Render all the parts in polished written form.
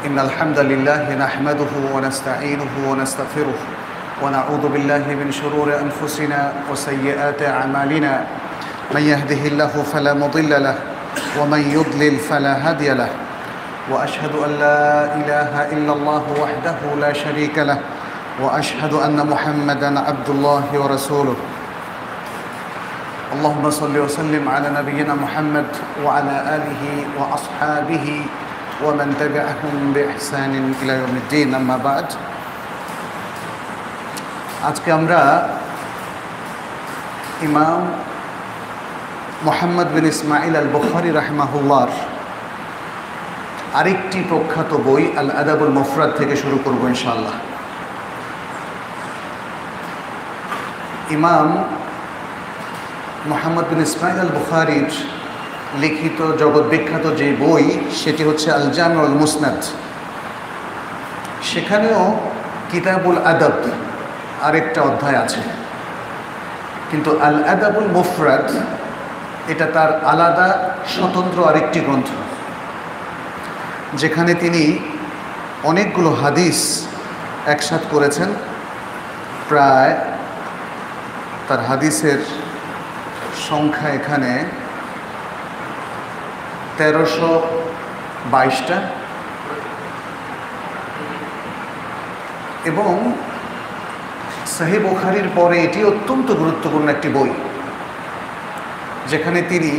إن الحمد لله نحمده ونستعينه ونستغفره ونعوذ بالله من شرور أنفسنا وسيئات أعمالنا من يهده الله فلا مضل له ومن يضلل فلا هادي له وأشهد أن لا إله إلا الله وحده لا شريك له وأشهد أن محمدًا عبد الله ورسوله اللهم صل وسلم على نبينا محمد وعلى آله وأصحابه ومن تبعهم بإحسان إلى يوم الدين أما بعد আজকে আমরা ইমাম মুহাম্মদ বিন ইসমাইল আল বুখারী রাহিমাহুল্লাহর আরেকটি প্রখ্যাত বই আল আদাবুল মুফরাদ থেকে শুরু করব ইনশাআল্লাহ। ইমাম মুহাম্মদ বিন ইসমাইল আল বুখারীর লিখিত জগৎ বিখ্যাত যে বই সেটি হচ্ছে আল জামিউল মুসনাদ। সেখানেও কিতাবুল আদাব আরেকটা অধ্যায় আছে, কিন্তু আল আদাবুল মুফরাদ এটা তার আলাদা স্বতন্ত্র আরেকটি গ্রন্থ, যেখানে তিনি অনেকগুলো হাদিস একসাথ করেছেন। প্রায় তার হাদিসের সংখ্যা এখানে 1322টা এবং সহিহ বুখারীর পরে এটি অত্যন্ত গুরুত্বপূর্ণ একটি বই, যেখানে তিনি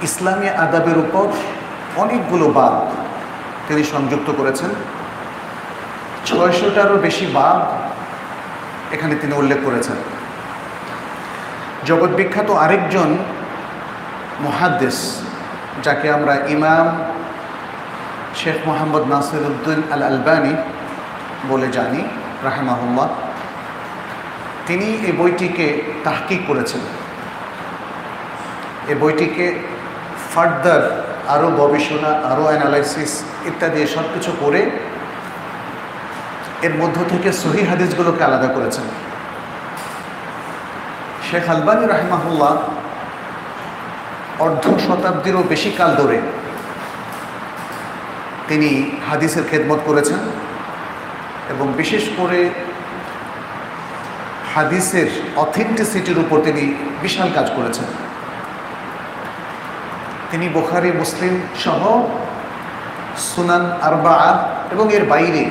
ইসলামী আদাবের উপর অনেকগুলো বাব তিনি সংযুক্ত করেছেন। 600টারও বেশি বাব এখানে তিনি উল্লেখ করেছেন। জগৎ বিখ্যাত আরেকজন মুহাদ্দিস, যাকে আমরা ইমাম শেখ মোহাম্মদ নাসিরউদ্দিন আল আলবানী বলে জানি রাহিমাহুল্লাহ, তিনি এই বইটিকে তাহকিক করেছেন। এই বইটিকে ফার্দার আরও গবেষণা, আরও অ্যানালাইসিস ইত্যাদি সব কিছু করে এর মধ্য থেকে সহিহ হাদিসগুলোকে আলাদা করেছেন। শেখ আলবানী রাহিমাহুল্লাহ অর্ধ শতাব্দীরও বেশি কাল ধরে তিনি হাদিসের খেদমত করেছেন এবং বিশেষ করে হাদিসের অথেন্টিসিটির উপর তিনি বিশাল কাজ করেছেন। তিনি বুখারী, মুসলিম সহ সুনান আরবাআ এবং এর বাইরে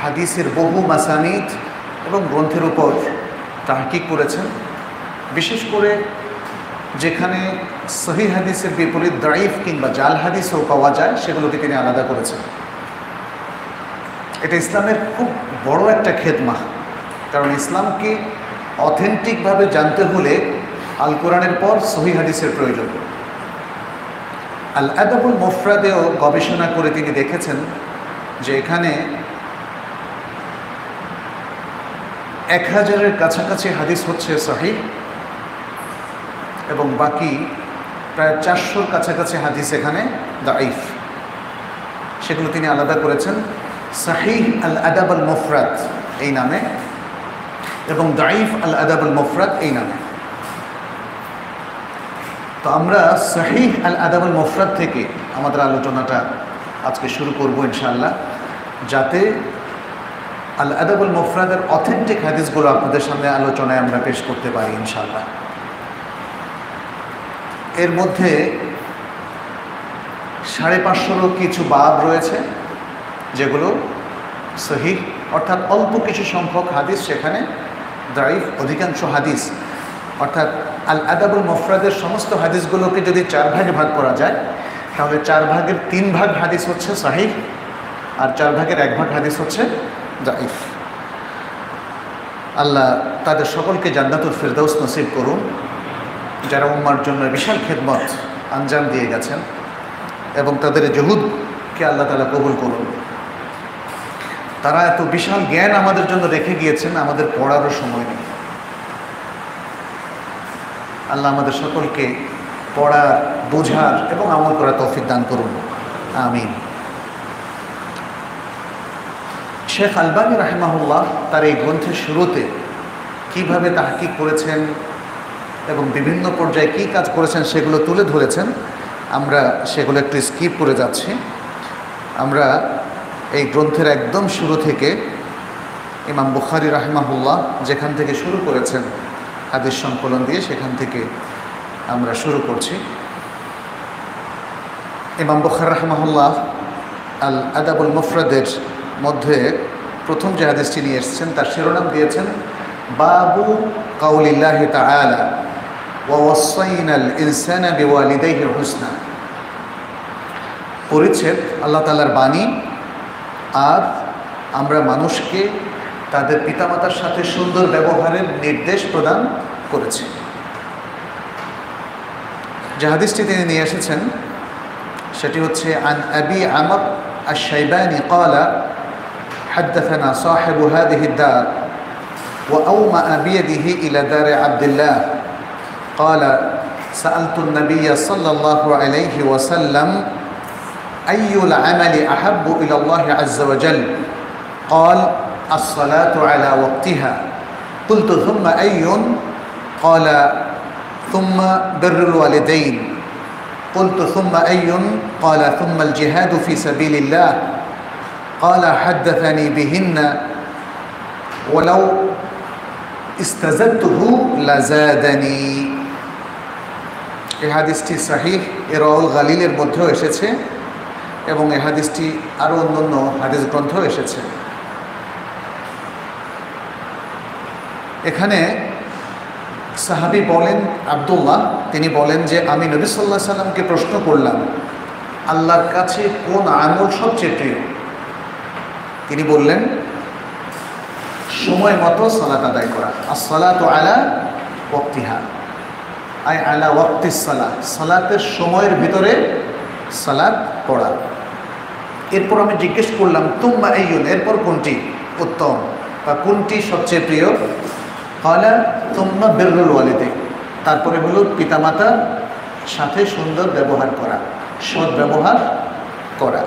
হাদিসের বহু মাসানিদ এবং গ্রন্থের উপর তাহকিক করেছেন। বিশেষ করে যেখানে সহিহ হাদিসের বিপরীত দাঈফ কিংবা জাল হাদিসও পাওয়া যায়, সেগুলোকে তিনি আলাদা করেছেন। এটা ইসলামের খুব বড় একটা খেদমা, কারণ ইসলামকে অথেন্টিকভাবে জানতে হলে আল কোরআনের পর সহিহ হাদিসের প্রয়োজন। আল আদাবুল মুফরাদেও গবেষণা করে তিনি দেখেছেন যে এখানে 1000-এর কাছাকাছি হাদিস হচ্ছে সহিহ এবং বাকি প্রায় 400-র কাছাকাছি হাদিস এখানে দাঈফ। সেগুলো তিনি আলাদা করেছেন সহিহ আল আদাব আল মুফরাদ এই নামে এবং দাঈফ আল আদাব আল মুফরাদ এই নামে। তো আমরা সহিহ আল আদাব আল মুফরাদ থেকে আমাদের আলোচনাটা আজকে শুরু করব ইনশাআল্লাহ, যাতে আল আদাব আল মুফরাদের অথেন্টিক হাদিসগুলো আপনাদের সামনে আলোচনায় আমরা পেশ করতে পারি ইনশাআল্লাহ। এর মধ্যে 550-রও কিছু বাব রয়েছে যেগুলো সহিহ, অর্থাৎ অল্প কিছু সংখ্যক হাদিস সেখানে দাঈফ, অধিকাংশ হাদিস অর্থাৎ আল আদাবুল মুফরাদের সমস্ত হাদিসগুলোকে যদি 4 ভাগে ভাগ করা যায়, তাহলে 4 ভাগের 3 ভাগ হাদিস হচ্ছে সহিহ আর 4 ভাগের 1 ভাগ হাদিস হচ্ছে দাঈফ। আল্লাহ তাদের সকলকে জান্নাতুল ফিরদাউস নসিব করুন, যারা উম্মার জন্য বিশাল খেদমত আঞ্জাম দিয়ে গেছেন, এবং তাদের জুহুদকে আল্লাহ তাআলা কবুল করুন। তারা এত বিশাল জ্ঞান আমাদের জন্য রেখে গিয়েছেন, আমাদের পড়ারও সময় নেই। আল্লাহ আমাদের সকলকে পড়ার, বোঝার এবং আমল করার তৌফিক দান করুন, আমিন। শেখ আলবানী রাহিমাহুল্লাহ তার এই গ্রন্থের শুরুতে কিভাবে তাহকিক করেছেন এবং বিভিন্ন পর্যায়ে কী কাজ করেছেন সেগুলো তুলে ধরেছেন। আমরা সেগুলো একটু স্কিপ করে যাচ্ছি। আমরা এই গ্রন্থের একদম শুরু থেকে ইমাম বুখারী রাহিমাহুল্লাহ যেখান থেকে শুরু করেছেন হাদিস সংকলন দিয়ে, সেখান থেকে আমরা শুরু করছি। ইমাম বুখারী রাহিমাহুল্লাহ আল আদাবুল মুফরাদের মধ্যে প্রথম যে হাদিসটি নিয়ে এসেছেন তার শিরোনাম দিয়েছেন বাবু কাউলিল্লাহি তাআলা ওয়া ওয়াসাইনাল ইনসানা বিওয়ালিদাইহি হুসনা। পরিচ্ছেদ আল্লাহ তাআলার বাণী, আর আমরা মানুষকে তাদের পিতামাতার সাথে সুন্দর ব্যবহারের নির্দেশ প্রদান করেছি। যে হাদিসটি তিনি নিয়ে এসেছেন সেটি হচ্ছে আন আবি আমর আশ-শাইবানি ক্বালা حدثنا صاحب هذه الدار وأومأ بيده إلى دار عبد الله قال سألت النبي صلى الله عليه وسلم أي العمل أحب إلى الله عز وجل قال الصلاة على وقتها قلت ثم أي قال ثم بر الوالدين قلت ثم أي قال ثم الجهاد في سبيل الله قال حدثني بهن ولو استزدته لزادني। এই হাদিসটি সহিহ ইরওয়াউল গালিলের মধ্যেও এসেছে এবং এই হাদিসটি আরও অন্যান্য হাদিস গ্রন্থেও এসেছে। এখানে সাহাবী বলেন আব্দুল্লাহ, তিনি বলেন যে আমি নবী সাল্লাল্লাহু আলাইহি সাল্লামকে প্রশ্ন করলাম আল্লাহর কাছে কোন আমল সবচেয়ে প্রিয়। তিনি বললেন সময় মতো সালাত আদায় করা, as-সালাতু আলা ওয়াক্তিহা আই আলা ওয়াক্তিস সালাহ, সালাতের সময়ের ভিতরে সালাত পড়া। এরপর আমি জিজ্ঞেস করলাম তুম্মা আইয়ুন, এরপর কোনটি উত্তম বা কোনটি সবচেয়ে প্রিয়। ক্বালা তুম্মা বিররুল ওয়ালিদাইন, তারপরে হলো পিতামাতার সাথে সুন্দর ব্যবহার করা, সৎ ব্যবহার করা।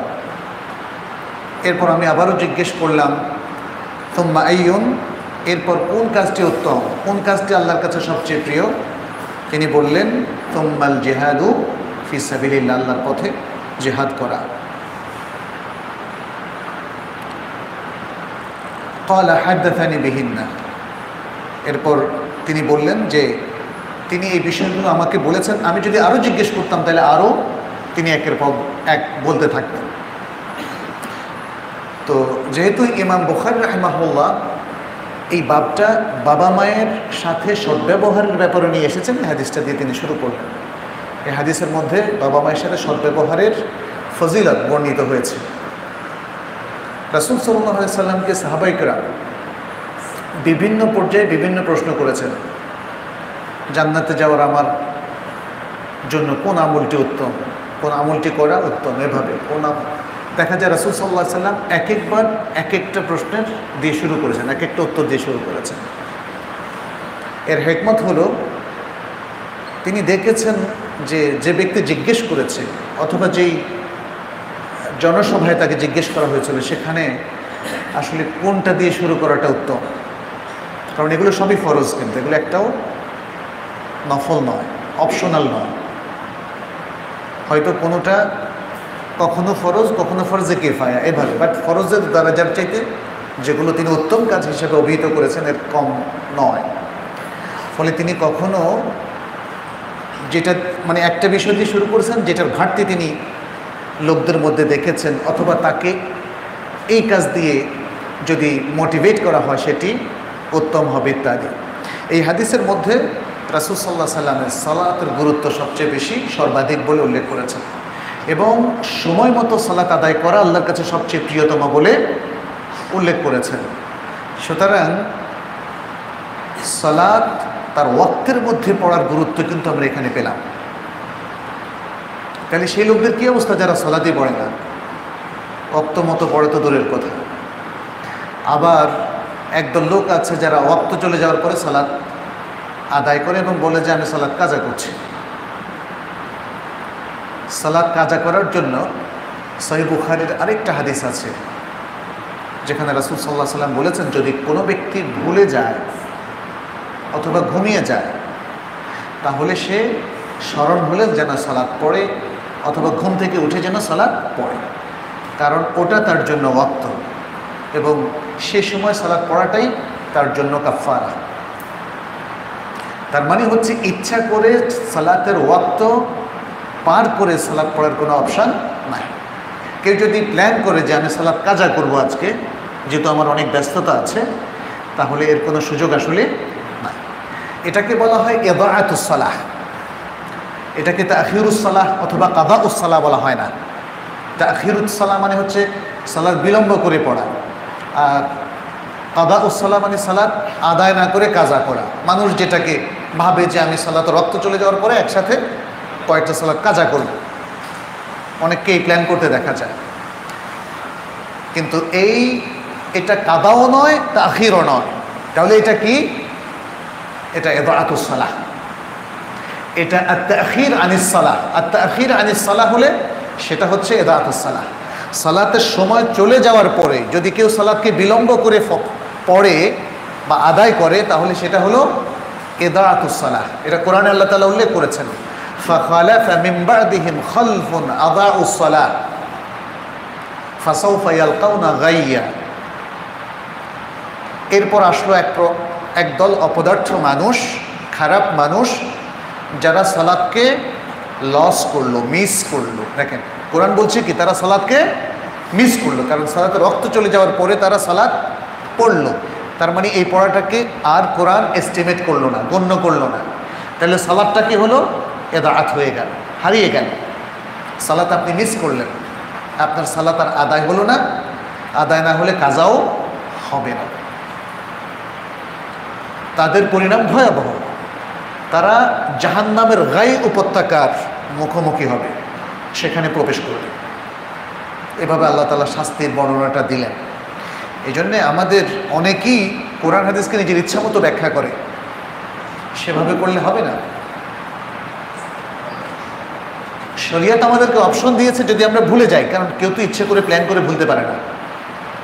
এরপর আমি আবারও জিজ্ঞেস করলাম তুম্মা আইয়ুন, এরপর কোন কাজটি উত্তম, কোন কাজটি আল্লাহর কাছে সবচেয়ে প্রিয়। তিনি বললেন তুম্মাল জিহাদু ফি সাবিলিল্লাহ, আল্লাহর পথে জিহাদ করা। ক্বালা হাদাসানি বিহিন্না, এরপর তিনি বললেন যে তিনি এই বিষয়গুলো আমাকে বলেছেন, আমি যদি আরও জিজ্ঞেস করতাম তাহলে আরও তিনি একের পর এক বলতে থাকতেন। তো যেহেতু ইমাম বুখারী রাহিমাহুল্লাহ এই বাবটা বাবা মায়ের সাথে সদ্ব্যবহারের ব্যাপারে নিয়ে এসেছেন, এই হাদিসটা দিয়ে তিনি শুরু করলেন। এই হাদিসের মধ্যে বাবা মায়ের সাথে সদ্ব্যবহারের ফজিলত বর্ণিত হয়েছে। রাসূল সাল্লাল্লাহু আলাইহি সাল্লামকে সাহাবায়ে কেরাম বিভিন্ন পর্যায়ে বিভিন্ন প্রশ্ন করেছেন, জান্নাতে যাওয়ার আমার জন্য কোন আমলটি উত্তম, কোন আমলটি করা উত্তম, এভাবে কোন দেখা যায় রাসূল সাল্লাল্লাহু আলাইহি সাল্লাম এক একবার এক একটা প্রশ্নের দিয়ে শুরু করেছেন, এক একটা উত্তর দিয়ে শুরু করেছেন। এর হিকমত হলো তিনি দেখেছেন যে যে ব্যক্তি জিজ্ঞেস করেছে অথবা যেই জনসভায় তাকে জিজ্ঞেস করা হয়েছিল সেখানে আসলে কোনটা দিয়ে শুরু করাটা উত্তম, কারণ এগুলো সবই ফরজ, কিন্তু এগুলো একটাও নফল নয়, অপশনাল নয়। হয়তো কোনোটা কখনো ফরজ, কখনো ফরজে কিফায়া, এভাবে, বাট ফরজের দরজার চাইতে যেগুলো তিনি উত্তম কাজ হিসেবে অভিহিত করেছেন এর কম নয়। ফলে তিনি কখনো যেটা মানে একটা বিষয় দিয়ে শুরু করেছেন যেটার ঘাটতি তিনি লোকদের মধ্যে দেখেছেন, অথবা তাকে এই কাজ দিয়ে যদি মোটিভেট করা হয় সেটি উত্তম হবে ইত্যাদি। এই হাদিসের মধ্যে রাসূল সাল্লাল্লাহু আলাইহি সাল্লামের সালাতের গুরুত্ব সবচেয়ে বেশি, সর্বাধিক বলে উল্লেখ করেছেন এবং সময় মতো সালাত আদায় করা আল্লাহর কাছে সবচেয়ে প্রিয়তম বলে উল্লেখ করেছেন। সুতরাং সালাত তার ওয়াক্তের মধ্যে পড়ার গুরুত্ব কিন্তু আমরা এখানে পেলাম। তাহলে সেই লোকদের কী অবস্থা যারা সালাতই পড়ে না, ওয়াক্ত মতো পড়ে তো দূরের কথা। আবার একদল লোক আছে যারা ওয়াক্ত চলে যাওয়ার পরে সালাত আদায় করে এবং বলে যে আমি সালাত কাজা করছি। সালাত কাজা করার জন্য সহিহ বুখারীর আরেকটা হাদিস আছে যেখানে রাসূল সাল্লাল্লাহু আলাইহি সাল্লাম বলেছেন যদি কোনো ব্যক্তি ভুলে যায় অথবা ঘুমিয়ে যায় তাহলে সে স্মরণ হলে যেন সালাত পড়ে অথবা ঘুম থেকে উঠে যেন সালাত পড়ে। কারণ ওটা তার জন্য ওয়াক্ত, এবং সে সময় সালাত পড়াটাই তার জন্য কাফারা। তার মানে হচ্ছে ইচ্ছা করে সালাতের ওয়াক্ত পার করে সালাত পড়ার কোনো অপশান নাই। কেউ যদি প্ল্যান করে যে আমি সালাত কাজা করব আজকে, যেহেতু আমার অনেক ব্যস্ততা আছে, তাহলে এর কোনো সুযোগ আসলে নাই। এটাকে বলা হয় ইদাআতুস সালাহ। এটাকে তাখিরুস সালাহ অথবা কাদাউস সালাহ বলা হয় না। তাখিরুস সালাহ মানে হচ্ছে সালাত বিলম্ব করে পড়া, আর কাদাউস সালাহ মানে সালাত আদায় না করে কাজা করা। মানুষ যেটাকে ভাবে যে আমি সালাত রক্ত চলে যাওয়ার পরে একসাথে কয়েকটা সালাত কাজা করব, অনেককেই প্ল্যান করতে দেখা যায়। কিন্তু এটা কাদাও নয়, তাখিরও নয়। তাহলে এটা কি? এটা ইদাআতুস সালাহ। এটা আত-তাখির আনিস সালাহ। আত-তাখির আনিস সালাহ হলে সেটা হচ্ছে ইদাআতুস সালাহ। সালাতের সময় চলে যাওয়ার পরে যদি কেউ সালাতকে বিলম্ব করে পড়ে বা আদায় করে, তাহলে সেটা হলো ইদাআতুস সালাহ। এটা কোরআনে আল্লাহ তাআলা উল্লেখ করেছেন, ফাখালাফা মিন বা'দিহিম খালফুন আদাউস সালাহ ফাসাউফা ইয়ালকাউনা গাইয়া। এরপর আসলো একদল অপদার্থ মানুষ, খারাপ মানুষ, যারা সালাতকে লস করলো, মিস করলো। দেখেন কোরআন বলছে কি, তারা সালাতকে মিস করলো, কারণ সালাতে রক্ত চলে যাওয়ার পরে তারা সালাত পড়লো। তার মানে এই পড়াটাকে আর কোরআন এস্টিমেট করলো না, গণ্য করলো না। তাহলে সালাতটা কি হলো? ইদাআত হয়ে গেল, হারিয়ে গেল। সালাত আপনি মিস করলেন, আপনার সালাত আর আদায় হলো না। আদায় না হলে কাজাও হবে না। তাদের পরিণাম ভয়াবহ। তারা জাহান্নামের গাই উপত্যকার মুখোমুখি হবে, সেখানে প্রবেশ করবে। এভাবে আল্লাহ তাআলা শাস্তির বর্ণনাটা দিলেন। এই জন্যে আমাদের অনেকেই কোরআন হাদিসকে নিজের ইচ্ছা মতো ব্যাখ্যা করে, সেভাবে করলে হবে না। শরিয়ত আমাদেরকে অপশন দিয়েছে যদি আমরা ভুলে যাই, কারণ কেউ তো ইচ্ছে করে প্ল্যান করে ভুলতে পারে না,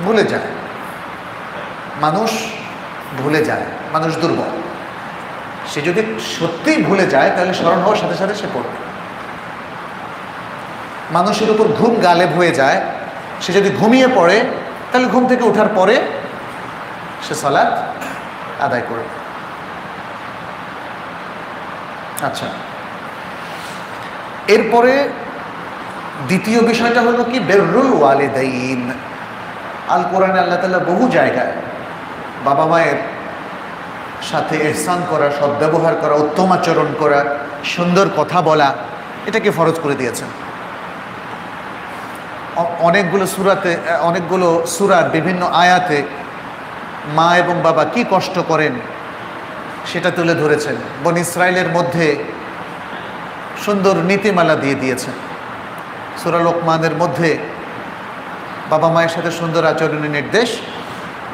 ভুলে যায়। মানুষ ভুলে যায়, মানুষ দুর্বল। সে যদি সত্যিই ভুলে যায় তাহলে স্মরণ হওয়ার সাথে সাথে সে পড়বে। মানুষের উপর ঘুম গালেব হয়ে যায়, সে যদি ঘুমিয়ে পড়ে তাহলে ঘুম থেকে ওঠার পরে সে সালাত আদায় করবে। আচ্ছা, এরপরে দ্বিতীয় বিষয়টা হলো কি, বিররুল ওয়ালিদাইন। আল কোরআনে আল্লাহ তাআলা বহু জায়গায় বাবা মায়ের সাথে ইহসান করা, সদ্ব্যবহার করা, উত্তম আচরণ করা, সুন্দর কথা বলা, এটাকে ফরজ করে দিয়েছেন। অনেকগুলো সূরার বিভিন্ন আয়াতে মা এবং বাবা কি কষ্ট করেন সেটা তুলে ধরেছেন। বনী ইসরাইলের মধ্যে সুন্দর নীতিমালা দিয়ে দিয়েছেন। সূরা লোকমানের মধ্যে বাবা মায়ের সাথে সুন্দর আচরণের নির্দেশ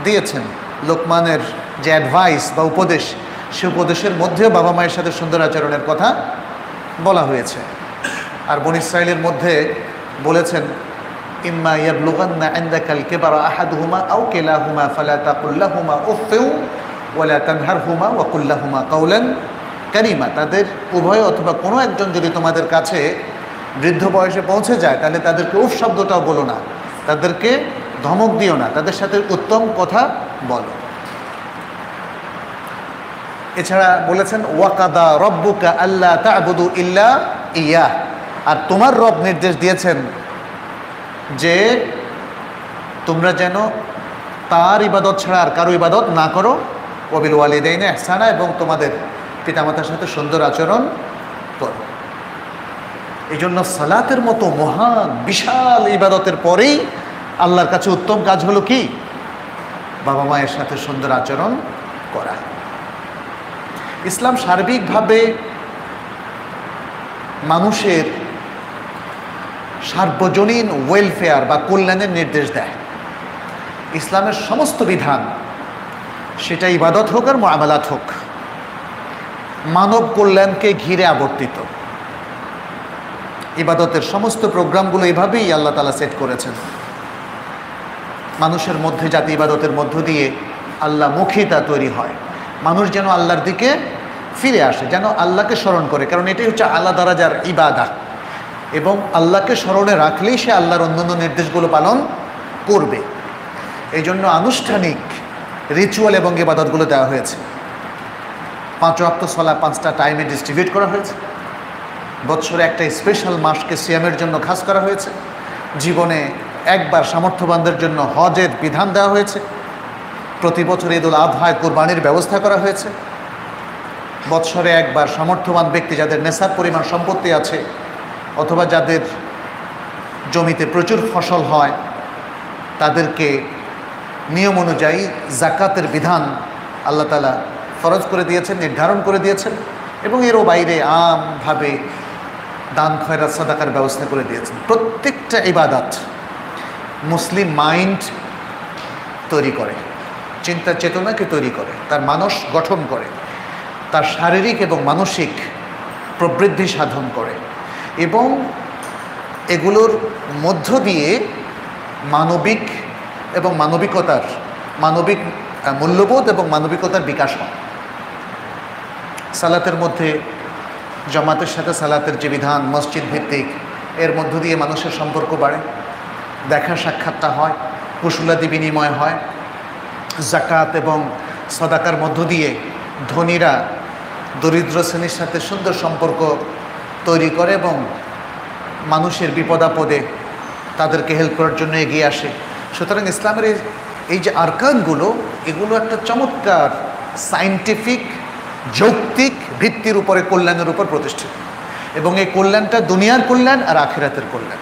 দিয়েছেন। লোকমানের যে অ্যাডভাইস বা উপদেশ, সে উপদেশের মধ্যেও বাবা মায়ের সাথে সুন্দর আচরণের কথা বলা হয়েছে। আর বনী ইসরাইলের মধ্যে বলেছেন, ইম্মা ইয়াবলুগান্না ইনদাকাল কিবারা আহাদুহুমা আও কিলাহুমা ফালা তাকুল লাহুমা উফফিউ ওয়ালা তানহারহুমা ওয়া কুল লাহুমা কাওলান কারীমা। তাদের উভয় অথবা কোনো একজন যদি তোমাদের কাছে বৃদ্ধ বয়সে পৌঁছে যায়, তাহলে তাদেরকে উফ শব্দটাও বলো না, তাদেরকে ধমক দিও না, তাদের সাথে উত্তম কথা বলো। এছাড়া বলেছেন, ওয়াকাদা রব্বুকা আল্লা তা'বুদু ইল্লা ইয়া। আর তোমার রব নির্দেশ দিয়েছেন যে তোমরা যেন তার ইবাদত ছাড়া আর কারো ইবাদত না করো। ওয়াবিল ওয়ালিদাইনি ইহসানা, এবং তোমাদের পিতামাতার সাথে সুন্দর আচরণ করো। এই জন্য সালাতের মতো মহান বিশাল ইবাদতের পরেই আল্লাহর কাছে উত্তম কাজ হলো কি? বাবা মায়ের সাথে সুন্দর আচরণ করা। ইসলাম সার্বিকভাবে মানুষের সার্বজনীন ওয়েলফেয়ার বা কল্যাণের নির্দেশ দেয়। ইসলামের সমস্ত বিধান, সেটা ইবাদত হোক আর মুআমালাত হোক, মানব কল্যাণকে ঘিরে আবর্তিত। ইবাদতের সমস্ত প্রোগ্রামগুলো এভাবেই আল্লাহ তাআলা সেট করেছেন। মানুষের মধ্যে যাতে ইবাদতের মধ্য দিয়ে আল্লাহ মুখিতা তৈরি হয়, মানুষ যেন আল্লাহর দিকে ফিরে আসে, যেন আল্লাহকে স্মরণ করে। কারণ এটাই হচ্ছে আল্লাহ দারাজার ইবাদা। এবং আল্লাহকে স্মরণে রাখলেই সে আল্লাহর অন্যান্য নির্দেশগুলো পালন করবে। এই জন্য আনুষ্ঠানিক রিচুয়াল এবং ইবাদতগুলো দেওয়া হয়েছে। 5 ওয়াক্ত সালাত 5টা টাইমে ডিস্ট্রিবিউট করা হয়েছে। বৎসরে একটা স্পেশাল মাসকে সিয়ামের জন্য খাস করা হয়েছে। জীবনে একবার সামর্থ্যবানদের জন্য হজের বিধান দেওয়া হয়েছে। প্রতি বছর ঈদুল আজহায় কুরবানির ব্যবস্থা করা হয়েছে। বৎসরে একবার সামর্থ্যবান ব্যক্তি যাদের নেশার পরিমাণ সম্পত্তি আছে অথবা যাদের জমিতে প্রচুর ফসল হয় তাদেরকে নিয়ম অনুযায়ী জাকাতের বিধান আল্লাহ তাআলা ফরজ করে দিয়েছেন, নির্ধারণ করে দিয়েছেন এবং এরও বাইরে আমভাবে দান খয়রাত সাদাকার ব্যবস্থা করে দিয়েছেন। প্রত্যেকটা ইবাদত মুসলিম মাইন্ড তৈরি করে, চিন্তা চেতনাকে তৈরি করে, তার মানস গঠন করে, তার শারীরিক এবং মানসিক প্রবৃদ্ধি সাধন করে এবং এগুলোর মধ্য দিয়ে মানবিক এবং মানবিক মূল্যবোধ এবং মানবিকতার বিকাশ হয়। সালাতের মধ্যে জামাতের সাথে সালাতের যে বিধান মসজিদ ভিত্তিক, এর মধ্য দিয়ে মানুষের সম্পর্ক বাড়ে, দেখা সাক্ষাৎটা হয়, কুশলাদি বিনিময় হয়। জাকাত এবং সাদাকার মধ্য দিয়ে ধনীরা দরিদ্র শ্রেণীর সাথে সুন্দর সম্পর্ক তৈরি করে এবং মানুষের বিপদাপদে তাদেরকে হেল্প করার জন্য এগিয়ে আসে। সুতরাং ইসলামের এই যে আরকানগুলো, এগুলো একটা চমৎকার সায়েন্টিফিক যৌক্তিক ভিত্তির উপরে, কল্যাণের উপর প্রতিষ্ঠিত এবং এই কল্যাণটা দুনিয়ার কল্যাণ আর আখিরাতের কল্যাণ।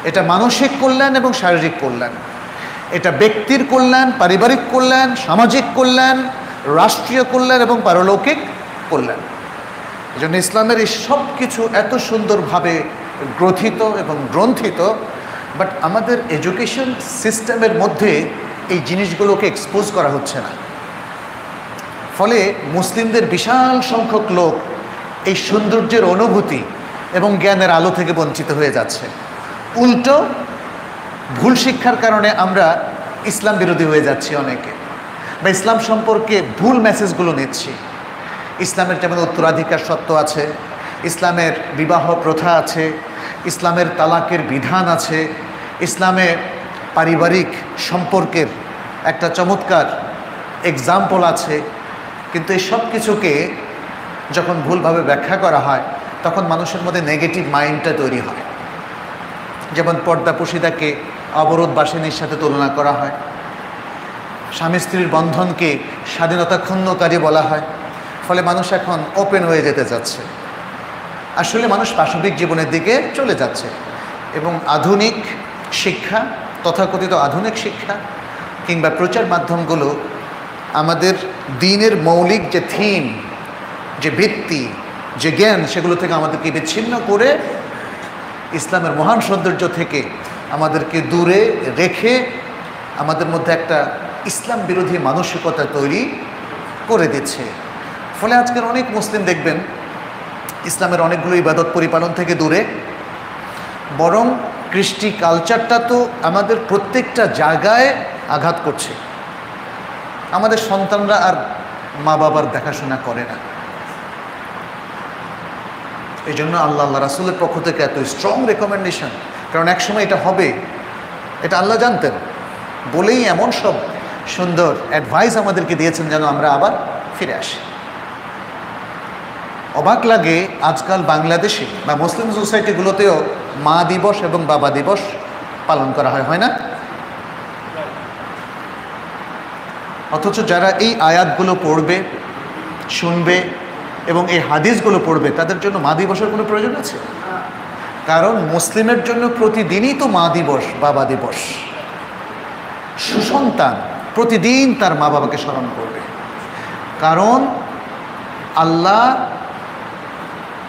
এটা মানসিক কল্যাণ এবং শারীরিক কল্যাণ, এটা ব্যক্তির কল্যাণ, পারিবারিক কল্যাণ, সামাজিক কল্যাণ, রাষ্ট্রীয় কল্যাণ এবং পারলৌকিক কল্যাণ। এই জন্য ইসলামের এই সব কিছু এত সুন্দরভাবে গ্রথিত এবং গ্রন্থিত, বাট আমাদের এডুকেশন সিস্টেমের মধ্যে এই জিনিসগুলোকে এক্সপোজ করা হচ্ছে না। ফলে মুসলিমদের বিশাল সংখ্যক লোক এই সৌন্দর্যের অনুভূতি এবং জ্ঞানের আলো থেকে বঞ্চিত হয়ে যাচ্ছে। উল্টো ভুল শিক্ষার কারণে আমরা ইসলাম বিরোধী হয়ে যাচ্ছি অনেকে, বা ইসলাম সম্পর্কে ভুল মেসেজগুলো নিচ্ছি। ইসলামের যেমন উত্তরাধিকার সত্ত্ব আছে, ইসলামের বিবাহ প্রথা আছে, ইসলামের তালাকের বিধান আছে, ইসলামে পারিবারিক সম্পর্কের একটা চমৎকার এক্সাম্পল আছে, কিন্তু এই সব কিছুকে যখন ভুলভাবে ব্যাখ্যা করা হয় তখন মানুষের মধ্যে নেগেটিভ মাইন্ডটা তৈরি হয়। যেমন পর্দাপোশিদাকে অবরোধ বাসিনীর সাথে তুলনা করা হয়, স্বামী স্ত্রীর বন্ধনকে স্বাধীনতা ক্ষুণ্ণকারী বলা হয়। ফলে মানুষ এখন ওপেন হয়ে যেতে যাচ্ছে, আসলে মানুষ পাশবিক জীবনের দিকে চলে যাচ্ছে এবং আধুনিক শিক্ষা, তথাকথিত আধুনিক শিক্ষা কিংবা প্রচার মাধ্যমগুলো আমাদের দ্বীনের মৌলিক যে থিম, যে ভিত্তি, যে জ্ঞান, সেগুলো থেকে আমাদেরকে বিচ্ছিন্ন করে ইসলামের মহান সৌন্দর্য থেকে আমাদেরকে দূরে রেখে আমাদের মধ্যে একটা ইসলাম বিরোধী মানসিকতা তৈরি করে দিচ্ছে। ফলে আজকের অনেক মুসলিম দেখবেন ইসলামের অনেকগুলো ইবাদত পরিপালন থেকে দূরে, বরং কৃষ্টি কালচারটা তো আমাদের প্রত্যেকটা জায়গায় আঘাত করছে। আমাদের সন্তানরা আর মা বাবার দেখাশোনা করে না। এই জন্য আল্লাহ রাসূলের পক্ষ থেকে এত স্ট্রং রেকমেন্ডেশন, কারণ একসময় এটা হবে, এটা আল্লাহ জানতেন বলেই এমন সব সুন্দর অ্যাডভাইস আমাদেরকে দিয়েছেন যেন আমরা আবার ফিরে আসি। অবাক লাগে আজকাল বাংলাদেশে বা মুসলিম সোসাইটিগুলোতেও মা দিবস এবং বাবা দিবস পালন করা হয়, হয় না? অথচ যারা এই আয়াতগুলো পড়বে, শুনবে এবং এই হাদিসগুলো পড়বে তাদের জন্য মা দিবসের কোনো প্রয়োজন আছে? কারণ মুসলিমের জন্য প্রতিদিনই তো মা দিবস, বাবা দিবস। সুসন্তান প্রতিদিন তার মা বাবাকে স্মরণ করবে, কারণ আল্লাহ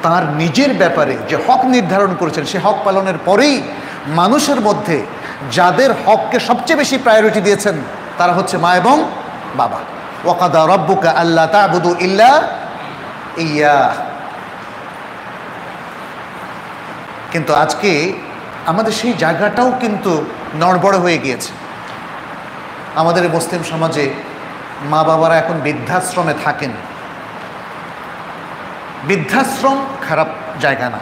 তার নিজের ব্যাপারে যে হক নির্ধারণ করেছেন সে হক পালনের পরেই মানুষের মধ্যে যাদের হককে সবচেয়ে বেশি প্রায়োরিটি দিয়েছেন তারা হচ্ছে মা এবং বাবা। ওয়াকাদা রাব্বুকা আল্লা তা'বুদু ইল্লা ইয়্যাহ। কিন্তু আজকে আমাদের সেই জায়গাটাও কিন্তু নড়বড় হয়ে গিয়েছে। আমাদের মুসলিম সমাজে মা বাবারা এখন বৃদ্ধাশ্রমে থাকেন। বৃদ্ধাশ্রম খারাপ জায়গা না,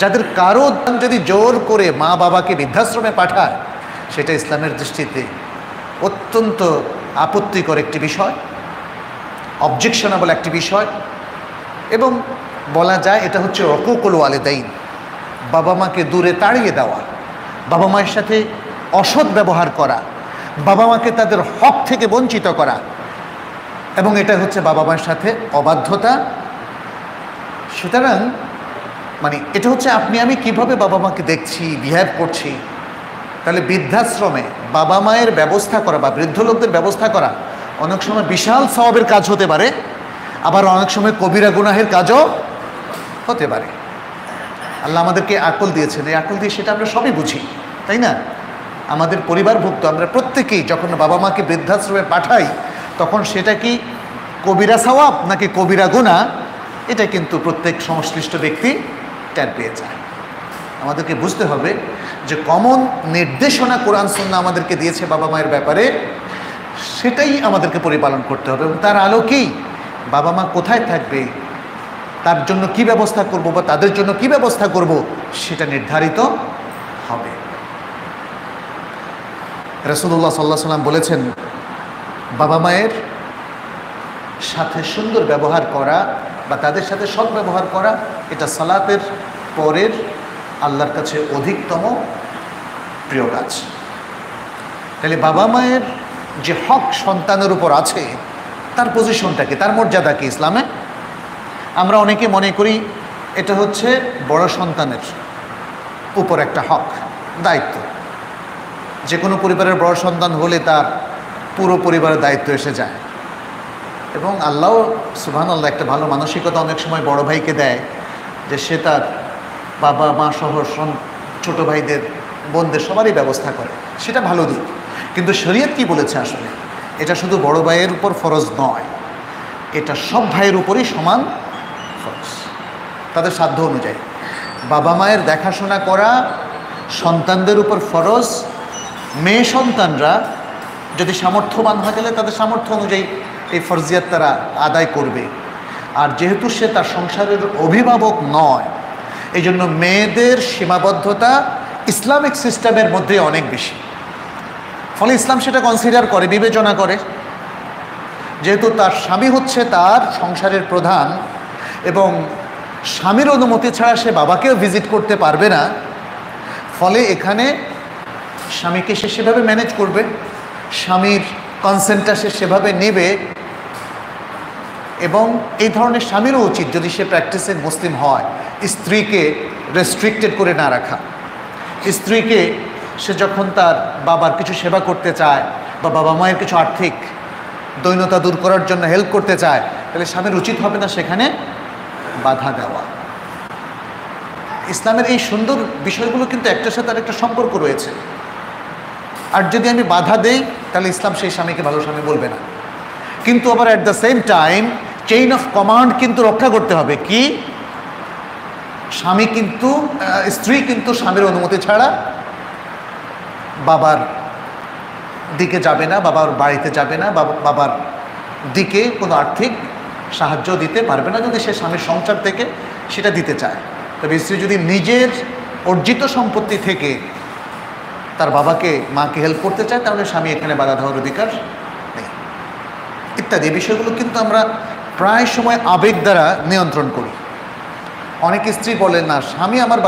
যাদের কারো যদি জোর করে মা বাবাকে বৃদ্ধাশ্রমে পাঠায়, সেটা ইসলামের দৃষ্টিতে অত্যন্ত আপত্তিকর একটি বিষয়, অবজেকশনেবল একটি বিষয়। এবং বলা যায় এটা হচ্ছে উকুকুল ওয়ালিদাইন, বাবা মাকে দূরে তাড়িয়ে দেওয়া, বাবা মায়ের সাথে অসৎ ব্যবহার করা, বাবা মাকে তাদের হক থেকে বঞ্চিত করা, এবং এটা হচ্ছে বাবা মায়ের সাথে অবাধ্যতা। সুতরাং এটা হচ্ছে আপনি আমি কিভাবে বাবা মাকে দেখছি, বিহেভ করছি। তাহলে বৃদ্ধাশ্রমে বাবা মায়ের ব্যবস্থা করা বা বৃদ্ধ লোকদের ব্যবস্থা করা অনেক সময় বিশাল সওয়াবের কাজ হতে পারে, আবার অনেক সময় কবিরা গুনাহের কাজও হতে পারে। আল্লাহ আমাদেরকে আকল দিয়েছেন, এই আকল দিয়ে সেটা আমরা সবই বুঝি, তাই না? আমাদের পরিবারভুক্ত আমরা প্রত্যেকেই যখন বাবা মাকে বৃদ্ধাশ্রমে পাঠাই, তখন সেটা কি কবিরা সওয়াব নাকি কবিরা গুনাহ, এটা কিন্তু প্রত্যেক সংশ্লিষ্ট ব্যক্তি টের পেয়ে যায়। আমাদেরকে বুঝতে হবে যে কমন নির্দেশনা কোরআন সুন্নাহ আমাদেরকে দিয়েছে বাবা মায়ের ব্যাপারে, সেটাই আমাদেরকে পরিপালন করতে হবে। এবং তার আলোকেই বাবা মা কোথায় থাকবে, তার জন্য কি ব্যবস্থা করব বা তাদের জন্য কি ব্যবস্থা করব, সেটা নির্ধারিত হবে। রাসূলুল্লাহ সাল্লাল্লাহু আলাইহি ওয়াসাল্লাম বলেছেন, বাবা মায়ের সাথে সুন্দর ব্যবহার করা বা তাদের সাথে সৎ ব্যবহার করা, এটা সালাতের পরের আল্লাহর কাছে অধিকতম প্রিয় কাজ। তাহলে বাবা মায়ের যে হক সন্তানের উপর আছে, তার পজিশনটা কি, তার মর্যাদা কি ইসলামে? আমরা অনেকে মনে করি এটা হচ্ছে বড় সন্তানের উপর একটা হক, দায়িত্ব। যে কোনো পরিবারের বড় সন্তান হলে তার পুরো পরিবারের দায়িত্ব এসে যায়। এবং আল্লাহ সুবহানাল্লাহ একটা ভালো মানসিকতা অনেক সময় বড় ভাইকে দেয়, যে সে তার বাবা মা সহ ছোটো ভাইদের, বোনদের সবারই ব্যবস্থা করে, সেটা ভালো দিক। কিন্তু শরীয়ত কি বলেছে আসলে? এটা শুধু বড় ভাইয়ের উপর ফরজ নয়, এটা সব ভাইয়ের উপরই সমান ফরজ, তাদের সাধ্য অনুযায়ী। বাবা মায়ের দেখাশোনা করা সন্তানদের উপর ফরজ। মেয়ে সন্তানরা যদি সামর্থ্যবান হয়, তাহলে তাদের সামর্থ্য অনুযায়ী এই ফরজিয়াত তারা আদায় করবে। আর যেহেতু সে তার সংসারের অভিভাবক নয়, এই জন্য মেয়েদের সীমাবদ্ধতা ইসলামিক সিস্টেমের মধ্যে অনেক বেশি। ফলে ইসলাম সেটা কনসিডার করে, বিবেচনা করে। যেহেতু তার স্বামী হচ্ছে তার সংসারের প্রধান, এবং স্বামীর অনুমতি ছাড়া সে বাবাকেও ভিজিট করতে পারবে না, ফলে এখানে স্বামীকে সে সেভাবে ম্যানেজ করবে, স্বামীর কনসেন্টটা সে সেভাবে নেবে। এবং এই ধরনের স্বামীরও উচিত, যদি সে প্র্যাকটিসের মুসলিম হয়, স্ত্রীকে রেস্ট্রিক্টেড করে না রাখা। স্ত্রীকে সে যখন তার বাবার কিছু সেবা করতে চায় বা বাবা মায়ের কিছু আর্থিক দৈন্যতা দূর করার জন্য হেল্প করতে চায়, তাহলে স্বামীর উচিত হবে না সেখানে বাধা দেওয়া। ইসলামের এই সুন্দর বিষয়গুলো কিন্তু একটার সাথে আর একটা সম্পর্ক রয়েছে। আর যদি আমি বাধা দেই, তাহলে ইসলাম সেই স্বামীকে ভালো স্বামী বলবে না। কিন্তু আবার at the same time chain of command কিন্তু রক্ষা করতে হবে। কি? স্ত্রী কিন্তু স্বামীর অনুমতি ছাড়া বাবার দিকে যাবে না, বাবার বাড়িতে যাবে না, বাবার দিকে কোনো আর্থিক সাহায্য দিতে পারবে না, যদি সে স্বামীর সংসার থেকে সেটা দিতে চায়। তবে স্ত্রী যদি নিজের অর্জিত সম্পত্তি থেকে তার বাবাকে, মাকে হেল্প করতে চায়, তাহলে স্বামী এখানে বাধা দেওয়ার অধিকার নেই, ইত্যাদি বিষয়গুলো কিন্তু আমরা প্রায় সময় আবেগ দ্বারা নিয়ন্ত্রণ করি। অনেক স্ত্রী বলেন, না, স্বামী আমার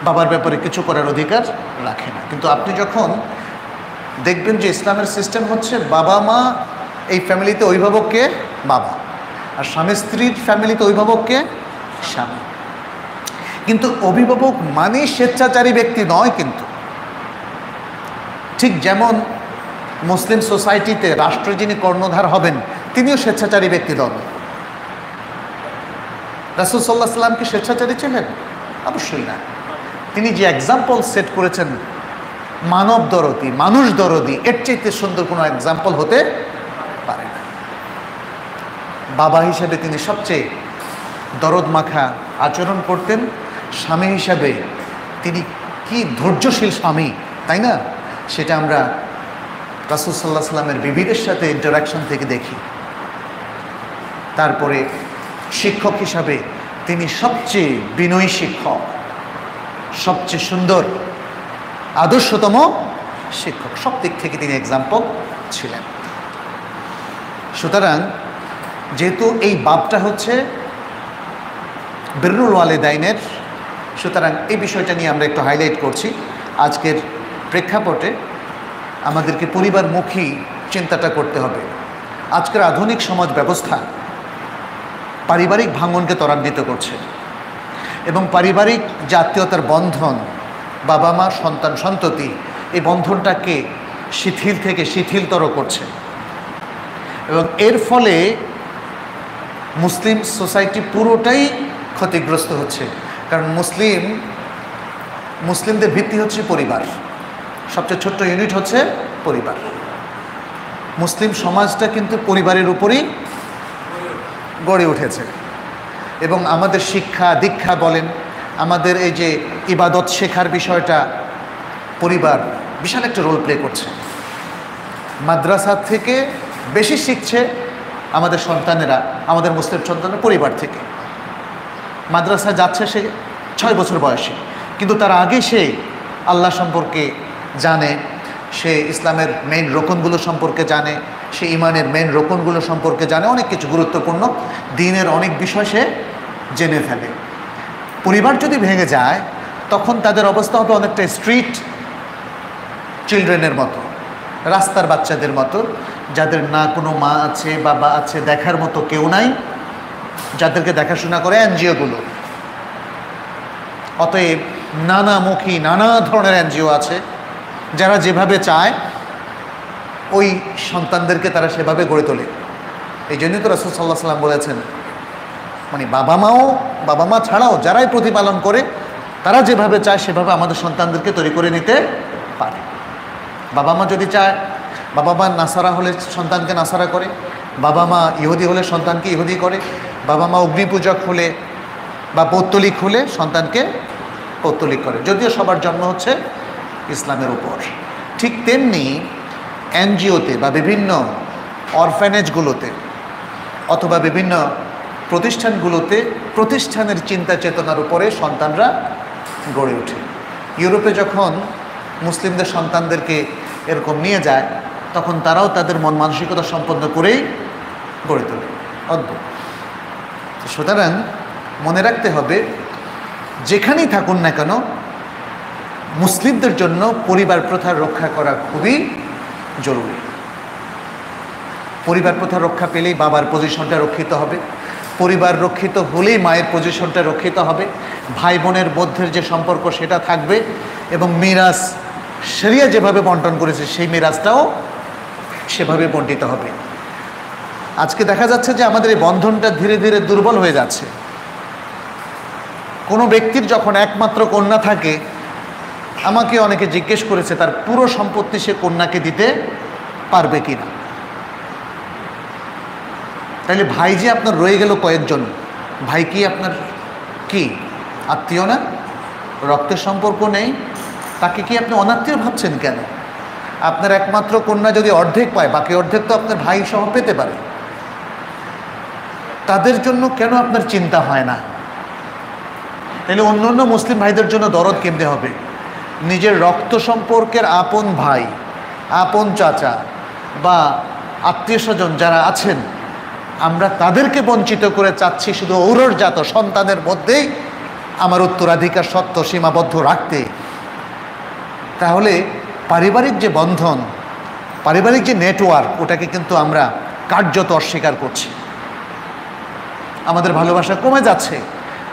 বাবার ব্যাপারে কিছু করার অধিকার রাখে না। কিন্তু আপনি যখন দেখবেন যে ইসলামের সিস্টেম হচ্ছে বাবা মা, এই ফ্যামিলিতে অভিভাবককে বাবা, আর স্বামী স্ত্রীর ফ্যামিলিতে অভিভাবককে স্বামী। কিন্তু অভিভাবক মানে স্বেচ্ছাচারী ব্যক্তি নয়। কিন্তু ঠিক যেমন মুসলিম সোসাইটিতে রাষ্ট্রে যিনি কর্ণধার হবেন, তিনিও স্বেচ্ছাচারী ব্যক্তি নন। রাসূল সাল্লাল্লাহু আলাইহি ওয়াসাল্লাম কি স্বেচ্ছাচারী ছিলেন? অবশ্যই না। তিনি যে এক্সাম্পল সেট করেছেন, মানব দরদি, মানুষ দরদি, এর চাইতে সুন্দর কোনো এক্সাম্পল হতে পারে না। বাবা হিসেবে তিনি সবচেয়ে দরদ মাখা আচরণ করতেন। স্বামী হিসাবে তিনি কি ধৈর্যশীল স্বামী, তাই না? সেটা আমরা রাসূল সাল্লাল্লাহু আলাইহি ওয়াসাল্লামের বিবিদের সাথে ইন্টারাকশন থেকে দেখি। তারপরে শিক্ষক হিসাবে তিনি সবচেয়ে বিনয়ী শিক্ষক, সবচেয়ে সুন্দর আদর্শতম শিক্ষক, সব দিক থেকে তিনি এক্সাম্পল ছিলেন। সুতরাং যেহেতু এই বাবটা হচ্ছে বিররুল ওয়ালিদাইনের, সুতরাং এই বিষয়টা নিয়ে আমরা একটু হাইলাইট করছি। আজকের প্রেক্ষাপটে আমাদেরকে পরিবারমুখী চিন্তাটা করতে হবে। আজকের আধুনিক সমাজ ব্যবস্থা পারিবারিক ভাঙনকে ত্বরান্বিত করছে এবং পারিবারিক জাতীয়তার বন্ধন, বাবা মা সন্তান সন্ততি, এই বন্ধনটাকে শিথিল থেকে শিথিলতর করছে এবং এর ফলে মুসলিম সোসাইটি পুরোটাই ক্ষতিগ্রস্ত হচ্ছে। কারণ মুসলিমদের ভিত্তি হচ্ছে পরিবার, সবচেয়ে ছোট্ট ইউনিট হচ্ছে পরিবার। মুসলিম সমাজটা কিন্তু পরিবারের উপরই গড়ে উঠেছে এবং আমাদের শিক্ষা দীক্ষা বলেন, আমাদের এই যে ইবাদত শেখার বিষয়টা পরিবার বিশাল একটা রোল প্লে করছে। মাদ্রাসা থেকে বেশি শিখছে আমাদের সন্তানেরা, আমাদের মুসলিম সন্তানের পরিবার থেকে। মাদ্রাসা যাচ্ছে সে 6 বছর বয়সে, কিন্তু তার আগে সে আল্লাহ সম্পর্কে জানে, সে ইসলামের মেইন রোকনগুলো সম্পর্কে জানে, সে ইমানের মেইন রোকনগুলো সম্পর্কে জানে, অনেক কিছু গুরুত্বপূর্ণ দ্বীনের অনেক বিষয় সে জেনে ফেলে। পরিবার যদি ভেঙে যায় তখন তাদের অবস্থা হবে অনেকটা স্ট্রিট চিলড্রেনের মতো, রাস্তার বাচ্চাদের মতো, যাদের না কোনো মা আছে বাবা আছে, দেখার মতো কেউ নাই, যাদেরকে দেখাশোনা করে এনজিওগুলো। অতএব নানামুখী নানা ধরনের এনজিও আছে, যারা যেভাবে চায় ওই সন্তানদেরকে তারা সেভাবে গড়ে তোলে। এই জন্যই তো রাসূল সাল্লাল্লাহু আলাইহি ওয়াসাল্লাম বলেছেন, মানে বাবা মা ছাড়াও যারাই প্রতিপালন করে তারা যেভাবে চায় সেভাবে আমাদের সন্তানদেরকে তৈরি করে নিতে পারে। বাবা মা যদি চায়, বাবা মা নাসারা হলে সন্তানকে নাসারা করে, বাবা মা ইহুদি হলে সন্তানকে ইহুদি করে, বাবা মা অগ্নিপূজক হলে বা পৌত্তলিক হলে সন্তানকে পৌত্তলিক করে, যদিও সবার জন্ম হচ্ছে ইসলামের উপর। ঠিক তেমনি এনজিওতে বা বিভিন্ন অরফ্যানেজগুলোতে অথবা বিভিন্ন প্রতিষ্ঠানগুলোতে প্রতিষ্ঠানের চিন্তা চেতনার উপরে সন্তানরা গড়ে ওঠে। ইউরোপে যখন মুসলিমদের সন্তানদেরকে এরকম নিয়ে যায় তখন তারাও তাদের মন মানসিকতা সম্পন্ন করেই গড়ে তোলে। অদ্ভুত। সুতরাং মনে রাখতে হবে, যেখানেই থাকুন না কেন মুসলিমদের জন্য পরিবার প্রথা রক্ষা করা খুবই জরুরি। পরিবার প্রথা রক্ষা পেলেই বাবার পজিশনটা রক্ষিত হবে, পরিবার রক্ষিত হলেই মায়ের পজিশনটা রক্ষিত হবে, ভাই বোনের মধ্যের যে সম্পর্ক সেটা থাকবে এবং মিরাজ শরিয়া যেভাবে বন্টন করেছে সেই মিরাজটাও সেভাবে বন্টিত হবে। আজকে দেখা যাচ্ছে যে আমাদের এই বন্ধনটা ধীরে ধীরে দুর্বল হয়ে যাচ্ছে। কোনো ব্যক্তির যখন একমাত্র কন্যা থাকে, আমাকে অনেকে জিজ্ঞেস করেছে তার পুরো সম্পত্তি সে কন্যাকে দিতে পারবে কিনা। তাহলে ভাই যে আপনার রয়ে গেল কয়েকজন, ভাই কি আপনার কি আত্মীয় না? রক্তের সম্পর্ক নেই, তাকে কি আপনি অনাত্মীয় ভাবছেন কেন? আপনার একমাত্র কন্যা যদি অর্ধেক পায়, বাকি অর্ধেক তো আপনার ভাই সহ পেতে পারে। তাদের জন্য কেন আপনার চিন্তা হয় না? তাহলে অন্য অন্য মুসলিম ভাইদের জন্য দরদ কেমনে হবে? নিজের রক্ত সম্পর্কের আপন ভাই, আপন চাচা বা আত্মীয় স্বজন যারা আছেন, আমরা তাদেরকে বঞ্চিত করে চাচ্ছি শুধু ঔরজাত সন্তানের মধ্যেই আমার উত্তরাধিকার সত্ত্ব সীমাবদ্ধ রাখতে। তাহলে পারিবারিক যে বন্ধন, পারিবারিক যে নেটওয়ার্ক, ওটাকে কিন্তু আমরা কার্যত অস্বীকার করছি। আমাদের ভালোবাসা কমে যাচ্ছে,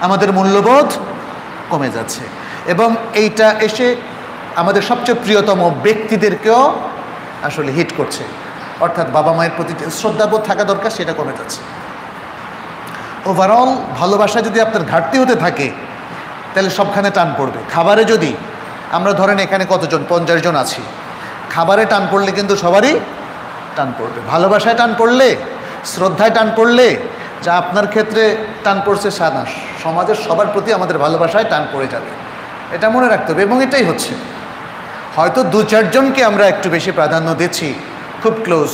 আমাদের মূল্যবোধ কমে যাচ্ছে এবং এইটা এসে আমাদের সবচেয়ে প্রিয়তম ব্যক্তিদেরকেও আসলে হিট করছে। অর্থাৎ বাবা মায়ের প্রতি শ্রদ্ধাবোধ থাকা দরকার, সেটা কমে যাচ্ছে। ওভারঅল ভালোবাসা যদি আপনার ঘাটতি হতে থাকে তাহলে সবখানে টান পড়বে। খাবারে যদি আমরা ধরেন এখানে কতজন, 50 জন আছি, খাবারে টান পড়লে কিন্তু সবারই টান পড়বে। ভালোবাসায় টান পড়লে, শ্রদ্ধায় টান পড়লে, যা আপনার ক্ষেত্রে টান পড়ছে সানা, সমাজের সবার প্রতি আমাদের ভালোবাসায় টান পড়ে যাবে। এটা মনে রাখতে হবে এবং এটাই হচ্ছে। হয়তো 2-4 জনকে আমরা একটু বেশি প্রাধান্য দিচ্ছি, খুব ক্লোজ,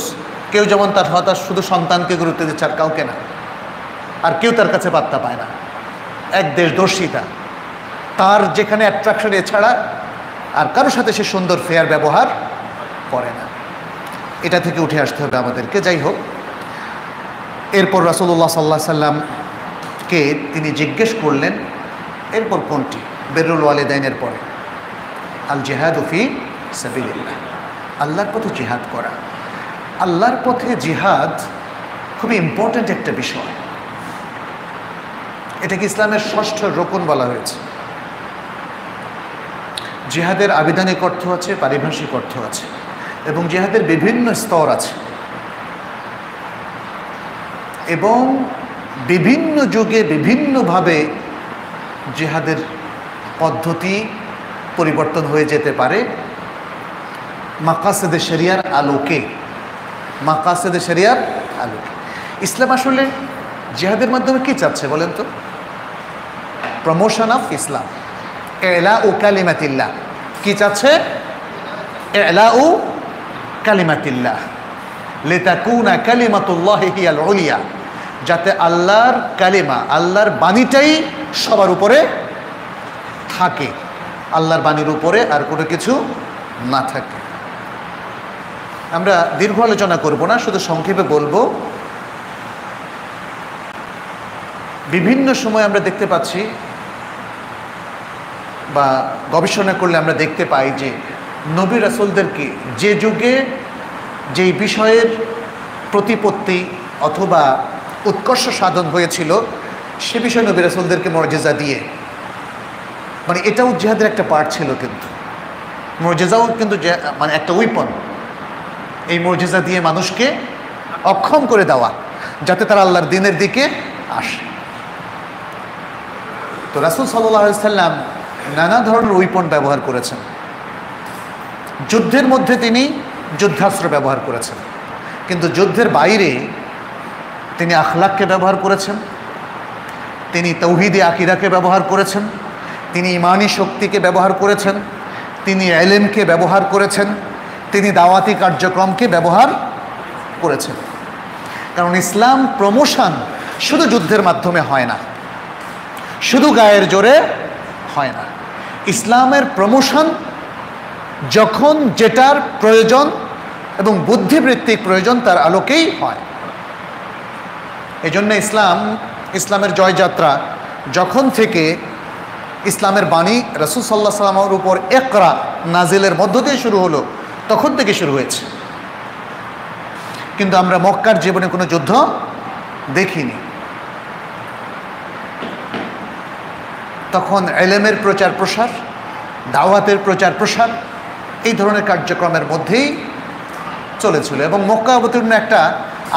কেউ যেমন তার হতাশ শুধু সন্তানকে গুরুত্ব দিচ্ছে আর কাউকে না, আর কেউ তার কাছে পাত্তা পায় না। এক দেশদর্শিতা, তার যেখানে অ্যাট্রাকশন, এছাড়া আর কারোর সাথে সে সুন্দর ফেয়ার ব্যবহার করে না। এটা থেকে উঠে আসতে হবে আমাদেরকে। যাই হোক, এরপর রাসূলুল্লাহ সাল্লাল্লাহু আলাইহি সাল্লামকে তিনি জিজ্ঞেস করলেন, এরপর কোনটি? বিররুল ওয়ালিদাইনের পরে আল জিহাদু ফি সাবিলিল্লাহ, আল্লাহর পথে জিহাদ করা। আল্লাহর পথে জিহাদ খুবই ইম্পর্ট্যান্ট একটা বিষয়। এটাকে ইসলামের ষষ্ঠ রুকন বলা হয়েছে। জিহাদের আবিধানিক অর্থ আছে, পারিভাষিক অর্থ আছে, এবং জিহাদের বিভিন্ন স্তর আছে, এবং বিভিন্ন যুগে বিভিন্নভাবে জিহাদের পদ্ধতি পরিবর্তন হয়ে যেতে পারে মাকাসেদে শরিয়ার আলোকে। মাকাসেদে শরিয়ার আলোকে ইসলাম আসলে জিহাদের মাধ্যমে কি চাচ্ছে বলেন তো? Promotion of Islam, ইলাউ কালিমাতিল্লাহ। কি চাচ্ছে? ইলাউ কালিমাতিল্লাহ, লিতাকুনা কালিমাতুল্লাহি হিয়াল উলিয়া, যাতে আল্লাহর কালিমা, আল্লাহর বাণীটাই সবার উপরে থাকে, আল্লাহর বাণীর উপরে আর কোনো কিছু না থাকে। আমরা দীর্ঘ আলোচনা করব না, শুধু সংক্ষেপে বলবো, বিভিন্ন সময় আমরা দেখতে পাচ্ছি বা গবেষণা করলে আমরা দেখতে পাই যে নবী রাসূলদেরকে যে যুগে যেই বিষয়ের প্রতিপত্তি অথবা উৎকর্ষ সাধন হয়েছিল, সে বিষয়ে নবী রাসূলদেরকে মুজিজা দিয়ে, মানে এটাও জিহাদের একটা পার্ট ছিল। কিন্তু মুজিজাও কিন্তু মানে একটা উইপন, এই মুজিজা দিয়ে মানুষকে অক্ষম করে দেওয়া যাতে তারা আল্লাহর দ্বীনের দিকে আসে। তো রাসূল সাল্লাল্লাহু আলাইহি সাল্লাম নানা ধরনের উইপন ব্যবহার করেছেন। যুদ্ধের মধ্যে তিনি যুদ্ধাস্ত্র ব্যবহার করেছেন, কিন্তু যুদ্ধের বাইরে তিনি আখলাককে ব্যবহার করেছেন, তিনি তাওহীদে আকীদাকে ব্যবহার করেছেন, তিনি ঈমানি শক্তিকে ব্যবহার করেছেন, তিনি ইলমকে ব্যবহার করেছেন, তিনি দাওয়াতি কার্যক্রমকে ব্যবহার করেছেন। কারণ ইসলাম প্রমোশন শুধু যুদ্ধের মাধ্যমে হয় না, শুধু গায়ের জোরে হয় না। ইসলামের প্রমোশন যখন যেটার প্রয়োজন এবং বুদ্ধিবৃত্তিক প্রয়োজন তার আলোকেই হয়। এই জন্য ইসলামের জয়যাত্রা যখন থেকে ইসলামের বাণী রাসূল সাল্লাল্লাহু আলাইহি সাল্লামের উপর ইকরা নাজিলের মধ্য দিয়ে শুরু হলো, তখন থেকে শুরু হয়েছে। কিন্তু আমরা মক্কার জীবনে কোনো যুদ্ধ দেখিনি। তখন ইলমের প্রচার প্রসার, দাওয়াতের প্রচার প্রসার, এই ধরনের কার্যক্রমের মধ্যেই চলেছিল। এবং মক্কা অবতীর্ণ একটা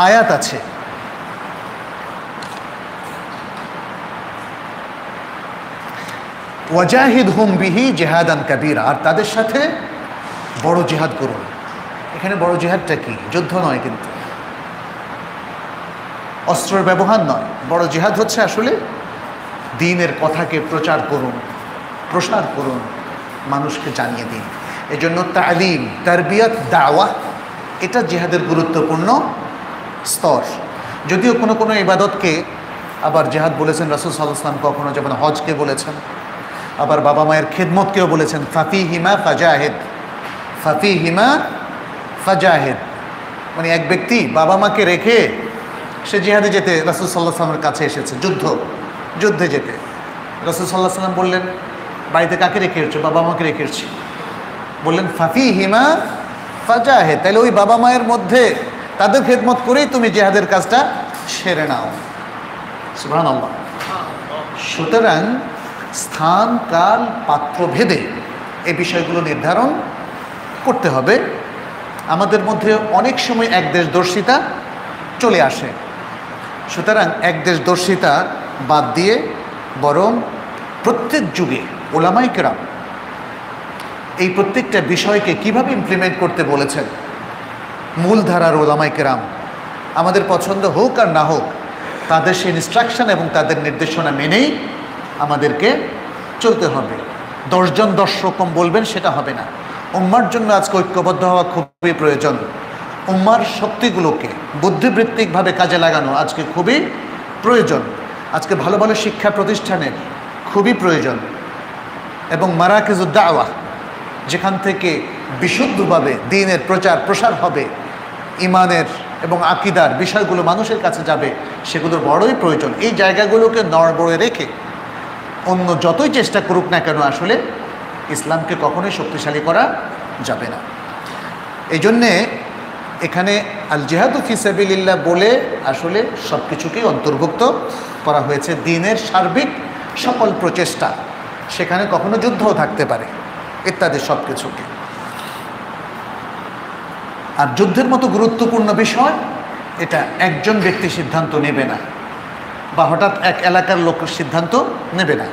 আয়াত আছে, ওয়াজাহিদহুম বিহি জিহাদান কাবীরা, আর তাদের সাথে বড় জিহাদ করুন। এখানে বড় জিহাদটা কি? যুদ্ধ নয়, কিন্তু অস্ত্রের ব্যবহার নয়। বড় জিহাদ হচ্ছে আসলে দ্বীনের কথাকে প্রচার করুন, প্রসার করুন, মানুষকে জানিয়ে দিন। এজন্য তালিম, তারবিয়ত, দাওয়া এটা জিহাদের গুরুত্বপূর্ণ স্তর। যদিও কোনো কোনো ইবাদতকে আবার জিহাদ বলেছেন রাসূল সাল্লাল্লাহু আলাইহি ওয়াসাল্লাম, কখনো যেমন হজকে বলেছেন, আবার বাবা মায়ের খেদমতকেও বলেছেন ফাফিহিমা ফাজাহিদ, ফাফিহিমা ফাজাহিদ। মানে এক ব্যক্তি বাবা মাকে রেখে সে জিহাদে যেতে রাসূল সাল্লাল্লাহু আলাইহি ওয়াসাল্লামের কাছে এসেছে, যুদ্ধে যেতে। রাসূল সাল্লাল্লাহু আলাইহি ওয়াসাল্লাম বললেন, বাড়িতে কাকে রেখে এসেছো? বাবা মাকে রেখে এসেছি। বললেন ফাফিহিমা ফাজাহিদ, তাহলে ওই বাবা মায়ের মধ্যে তাদের খেদমত করেই তুমি জিহাদের কাজটা সেরে নাও। সুবহানাল্লাহ। সুতরাং স্থান, কাল, পাত্র ভেদে এই বিষয়গুলো নির্ধারণ করতে হবে। আমাদের মধ্যে অনেক সময় একদেশদর্শিতা চলে আসে। সুতরাং একদেশদর্শিতা বাদ দিয়ে বরং প্রত্যেক যুগে উলামায়ে কেরাম এই প্রত্যেকটা বিষয়কে কিভাবে ইমপ্লিমেন্ট করতে বলেছেন, মূলধারার উলামায়ে কেরাম, আমাদের পছন্দ হোক আর না হোক, তাদের সেই ইনস্ট্রাকশন এবং তাদের নির্দেশনা মেনেই আমাদেরকে চলতে হবে। 10 জন 10 রকম বলবেন সেটা হবে না। উম্মার জন্য আজকে ঐক্যবদ্ধ হওয়া খুবই প্রয়োজন। উম্মার শক্তিগুলোকে বুদ্ধিবৃত্তিকভাবে কাজে লাগানো আজকে খুবই প্রয়োজন। আজকে ভালো ভালো শিক্ষা প্রতিষ্ঠানের খুবই প্রয়োজন, এবং মারাকিজুদ দাওয়া, যেখান থেকে বিশুদ্ধভাবে দ্বীনের প্রচার প্রসার হবে, ইমানের এবং আকীদার বিষয়গুলো মানুষের কাছে যাবে, সেগুলোর বড়ই প্রয়োজন। এই জায়গাগুলোকে নড়বড়ে রেখে অন্য যতই চেষ্টা করুক না কেন, আসলে ইসলামকে কখনোই শক্তিশালী করা যাবে না। এই জন্যে এখানে আল জিহাদু ফি সাবিলিল্লাহ বলে আসলে সব কিছুকেই অন্তর্ভুক্ত করা হয়েছে, দ্বীনের সার্বিক সকল প্রচেষ্টা, সেখানে কখনো যুদ্ধও থাকতে পারে ইত্যাদি সব কিছুকে। আর যুদ্ধের মতো গুরুত্বপূর্ণ বিষয়, এটা একজন ব্যক্তি সিদ্ধান্ত নেবে না, বা হঠাৎ এক এলাকার লোক সিদ্ধান্ত নেবে না।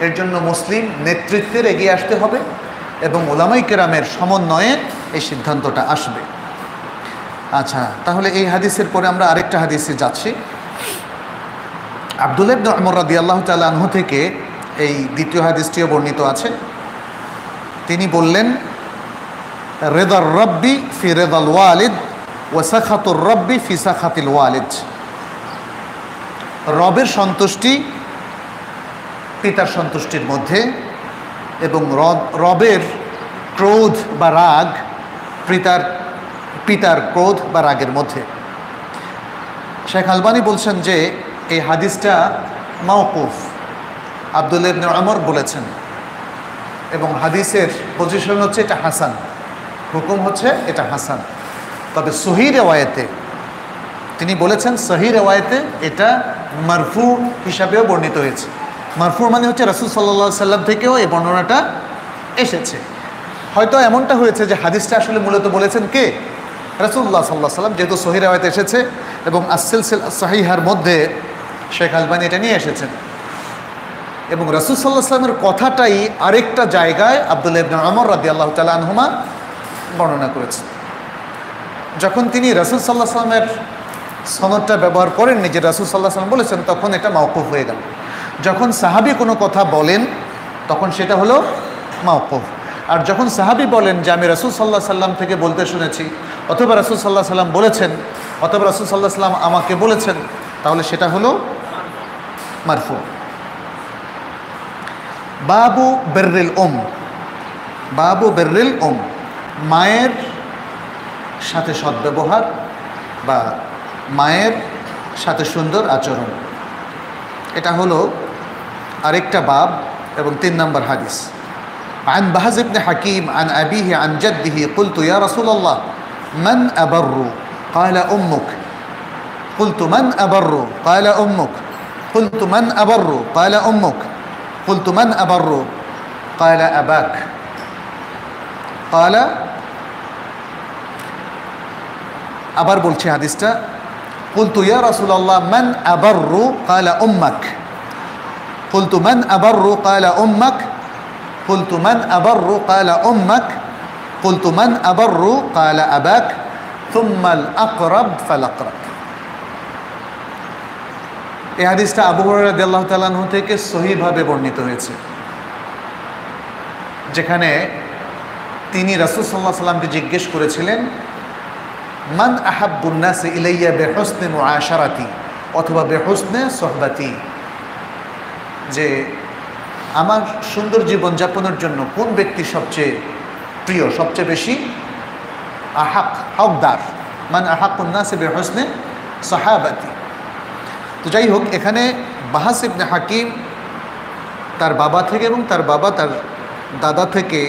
এর জন্য মুসলিম নেতৃত্বের এগিয়ে আসতে হবে এবং উলামায়ে কেরামের সমন্বয়ে এই সিদ্ধান্তটা আসবে। আচ্ছা, তাহলে এই হাদিসের পরে আমরা আরেকটা হাদিসে যাচ্ছি। আব্দুল্লাহ ইবনে উমর রাদিয়াল্লাহু তাআলা আনহু থেকে এই দ্বিতীয় হাদিসটিও বর্ণিত আছে। তিনি বললেন, রিদার রাব্বি ফি রিদাল ওয়ালিদ ওয়া সাখাতুর রাব্বি ফি সাখাতিল ওয়ালিদ। রবের সন্তুষ্টি পিতার সন্তুষ্টির মধ্যে, এবং রবের ক্রোধ বা রাগ পিতার ক্রোধ বা রাগের মধ্যে। শেখ আলবানী বলছেন যে এই হাদিসটা মাওকুফ, আব্দুল্লাহ ইবনে উমর বলেছেন, এবং হাদিসের পজিশন হচ্ছে এটা হাসান, হুকুম হচ্ছে এটা হাসান। তবে সহিহ রিওয়ায়েতে তিনি বলেছেন, সহিহ রিওয়ায়েতে এটা মারফু হিসাবেও বর্ণিত হয়েছে। মারফু মানে হচ্ছে রাসূল সাল্লাল্লাহু আলাইহি সাল্লাম থেকেও এই বর্ণনাটা এসেছে। হয়তো এমনটা হয়েছে যে হাদিসটা আসলে মূলত বলেছেন কে? রাসূলুল্লাহ সাল্লাল্লাহু আলাইহি সাল্লাম, যেহেতু সহিহ রিওয়ায়েতে এসেছে এবং আস-সিলসিলা সাহিহার মধ্যে শেখ আলবানী এটা নিয়ে এসেছেন। এবং রাসূল সাল্লাল্লাহু আলাইহি সাল্লামের কথাটাই আরেকটা জায়গায় আব্দুল্লাহ ইবনে উমর রাদিয়াল্লাহু তাআলা আনহুমা বর্ণনা করেছেন। যখন তিনি রাসূল সাল্লাল্লাহু আলাইহি সাল্লামের সনদটা ব্যবহার করেননি যে রাসূল সাল্লাল্লাহু আলাইহি সাল্লাম বলেছেন, তখন এটা মাওকুফ হয়ে গেল। যখন সাহাবী কোনো কথা বলেন তখন সেটা হলো মাওকুফ। আর যখন সাহাবী বলেন যে আমি রাসূল সাল্লাল্লাহু আলাইহি সাল্লাম থেকে বলতে শুনেছি, অথবা রাসূল সাল্লাল্লাহু আলাইহি সাল্লাম বলেছেন, অথবা রাসূল সাল্লাল্লাহু আলাইহি সাল্লাম আমাকে বলেছেন, তাহলে সেটা হলো মারফু। বাবু বিররিল বাবু বিররিল মায়ের সাথে সদ্ব্যবহার বা মায়ের সাথে সুন্দর আচরণ, এটা হলো আরেকটা বাব এবং 3 নম্বর হাদিস। عن بهز بن حكيم عن أبيه عن جده قلت يا رسول الله من أبر؟ قال أمك. قلت من أبر؟ قال أمك. قلت من أبر؟ قال أمك. قلت من أبر؟ قال أباك. قال আবার বলছি হাদিসটা, قلت يا رسول الله من أبر؟ قال أمك. قلت من أبر؟ قال أمك. قلت من أبر؟ قال أمك. قلت من أبر؟ قال أباك. ثم الأقرب فالأقرب। এই হাদিসটা আবু হুরায়রা রাদিয়াল্লাহু তাআলা আনহু থেকে সহিহভাবে বর্ণিত হয়েছে, যেখানে তিনি রাসূল সাল্লাল্লাহু আলাইহি সাল্লামকে জিজ্ঞেস করেছিলেন, মান আহাব্বুন নাসি ইলাইয়া বিহুসনি মুআশারাতি অথবা বিহুসনি সুহবাতি, যে আমার সুন্দর জীবন যাপনের জন্য কোন ব্যক্তি সবচেয়ে প্রিয়, সবচেয়ে বেশি হকদার। মান আহাব্বুন নাসি বিহুসনি সাহাবাতি। তো যাই হোক, এখানে বাহাস ইবনে হাকিম তার বাবা থেকে এবং তার বাবা তার দাদা থেকে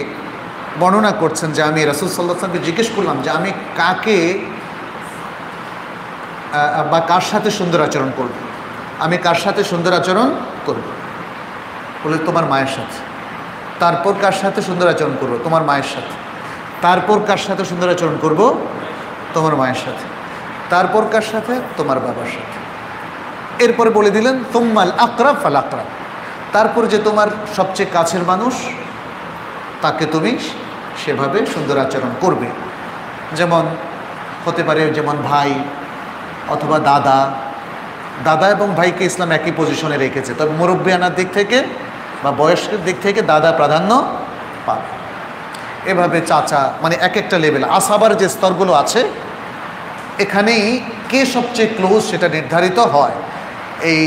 বর্ণনা করছেন যে আমি রাসূল সাল্লাল্লাহু আলাইহি ওয়াসাল্লামকে জিজ্ঞেস করলাম যে আমি কাকে বা কার সাথে সুন্দর আচরণ করব, আমি কার সাথে সুন্দর আচরণ করব? বলে তোমার মায়ের সাথে। তারপর কার সাথে সুন্দর আচরণ করব? তোমার মায়ের সাথে। তারপর কার সাথে সুন্দর আচরণ করব? তোমার মায়ের সাথে। তারপর কার সাথে? তোমার বাবার সাথে। এরপরে বলে দিলেন তুম্মাল আকরাব ফাল আকরাব, তারপর যে তোমার সবচেয়ে কাছের মানুষ তাকে তুমি সেভাবে সুন্দর আচরণ করবে। যেমন হতে পারে যেমন ভাই অথবা দাদা। দাদা এবং ভাইকে ইসলাম একই পজিশনে রেখেছে, তবে মুরব্বিয়ানার দিক থেকে বা বয়সের দিক থেকে দাদা প্রাধান্য পাবে। এভাবে চাচা, মানে এক একটা লেভেল, আসাবার যে স্তরগুলো আছে এখানেই কে সবচেয়ে ক্লোজ সেটা নির্ধারিত হয়। এই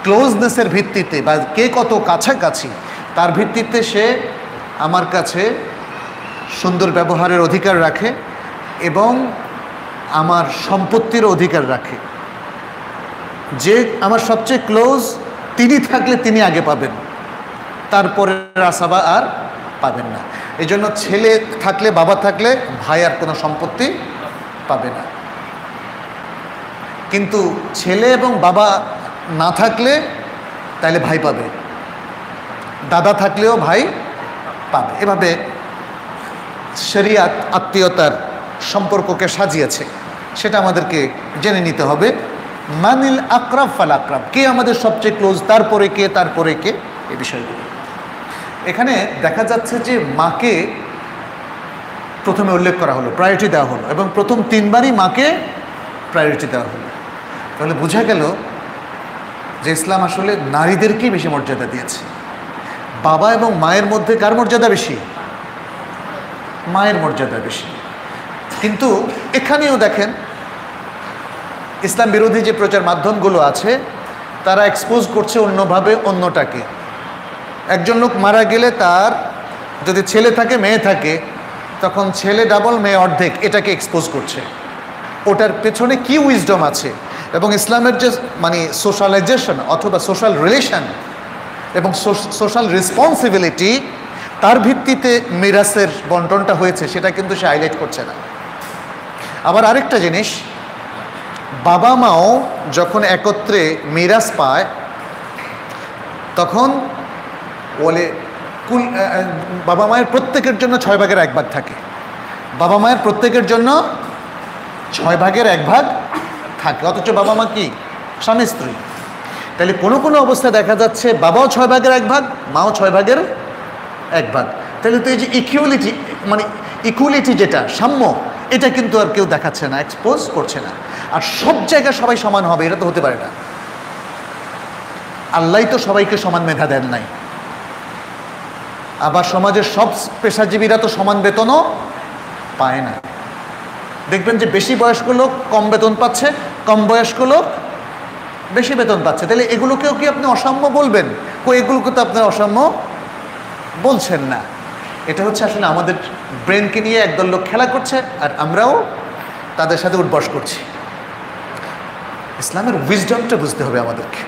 ক্লোজনেসের ভিত্তিতে বা কে কত কাছাকাছি তার ভিত্তিতে সে আমার কাছে সুন্দর ব্যবহারের অধিকার রাখে এবং আমার সম্পত্তির অধিকার রাখে। যে আমার সবচেয়ে ক্লোজ তিনি থাকলে তিনি আগে পাবেন, তারপরে আসাবা আর পাবেন না। এই জন্য ছেলে থাকলে, বাবা থাকলে ভাই আর কোনো সম্পত্তি পাবে না। কিন্তু ছেলে এবং বাবা না থাকলে তাহলে ভাই পাবে, দাদা থাকলেও ভাই পাবে। এভাবে শরিয়াত আত্মীয়তার সম্পর্ককে সাজিয়েছে, সেটা আমাদেরকে জেনে নিতে হবে। মানিল আকরাব ফাল আকরাব, কে আমাদের সবচেয়ে ক্লোজ, তারপরে কে, তারপরে কে, এই বিষয়গুলো। এখানে দেখা যাচ্ছে যে মাকে প্রথমে উল্লেখ করা হলো, প্রায়োরিটি দেওয়া হলো, এবং প্রথম 3 বারই মাকে প্রায়োরিটি দেওয়া হলো। তাহলে বোঝা গেল যে ইসলাম আসলে নারীদেরকেই বেশি মর্যাদা দিয়েছে। বাবা এবং মায়ের মধ্যে কার মর্যাদা বেশি? মায়ের মর্যাদা বেশি। কিন্তু এখানেও দেখেন ইসলাম বিরোধী যে প্রচার মাধ্যমগুলো আছে তারা এক্সপোজ করছে অন্যভাবে অন্যটাকে। একজন লোক মারা গেলে তার যদি ছেলে থাকে, মেয়ে থাকে, তখন ছেলে ডাবল মেয়ে অর্ধেক, এটাকে এক্সপোজ করছে। ওটার পেছনে কি উইজডম আছে এবং ইসলামের যে মানে সোশ্যালাইজেশন অথবা সোশ্যাল রিলেশন এবং সোশ্যাল রেসপন্সিবিলিটি, তার ভিত্তিতে মিরাসের বন্টনটা হয়েছে সেটা কিন্তু সে হাইলাইট করছে না। আবার আরেকটা জিনিস, বাবা মাও যখন একত্রে মিরাস পায় তখন বলে বাবা মায়ের প্রত্যেকের জন্য 6 ভাগের 1 ভাগ থাকে। বাবা মায়ের প্রত্যেকের জন্য 6 ভাগের 1 ভাগ থাকে, অথচ বাবা মা কি স্বামী স্ত্রী। তাহলে কোনো কোনো অবস্থায় দেখা যাচ্ছে বাবাও 6 ভাগের 1 ভাগ, মাও 6 ভাগের 1 ভাগ। তাহলে তো এই যে ইকুয়ালিটি, মানে ইকুয়ালিটি যেটা সাম্য, এটা কিন্তু আর কেউ দেখাচ্ছে না, এক্সপোজ করছে না। আর সব জায়গায় সবাই সমান হবে এটা তো হতে পারে না। আল্লাহ তো সবাইকে সমান মেধা দেন নাই। আবার সমাজের সব পেশাজীবীরা তো সমান বেতনও পায় না। দেখবেন যে বেশি বয়স্ক লোক কম বেতন পাচ্ছে, কম বয়স্ক লোক বেশি বেতন পাচ্ছে। তাহলে এগুলোকেও কি আপনি অসাম্য বলবেন? এগুলোকে তো আপনি অসাম্য বলছেন না। এটা হচ্ছে আসলে আমাদের ব্রেনকে নিয়ে একদল লোক খেলা করছে আর আমরাও তাদের সাথে উঠবস করছি। ইসলামের উইজডমটা বুঝতে হবে আমাদেরকে।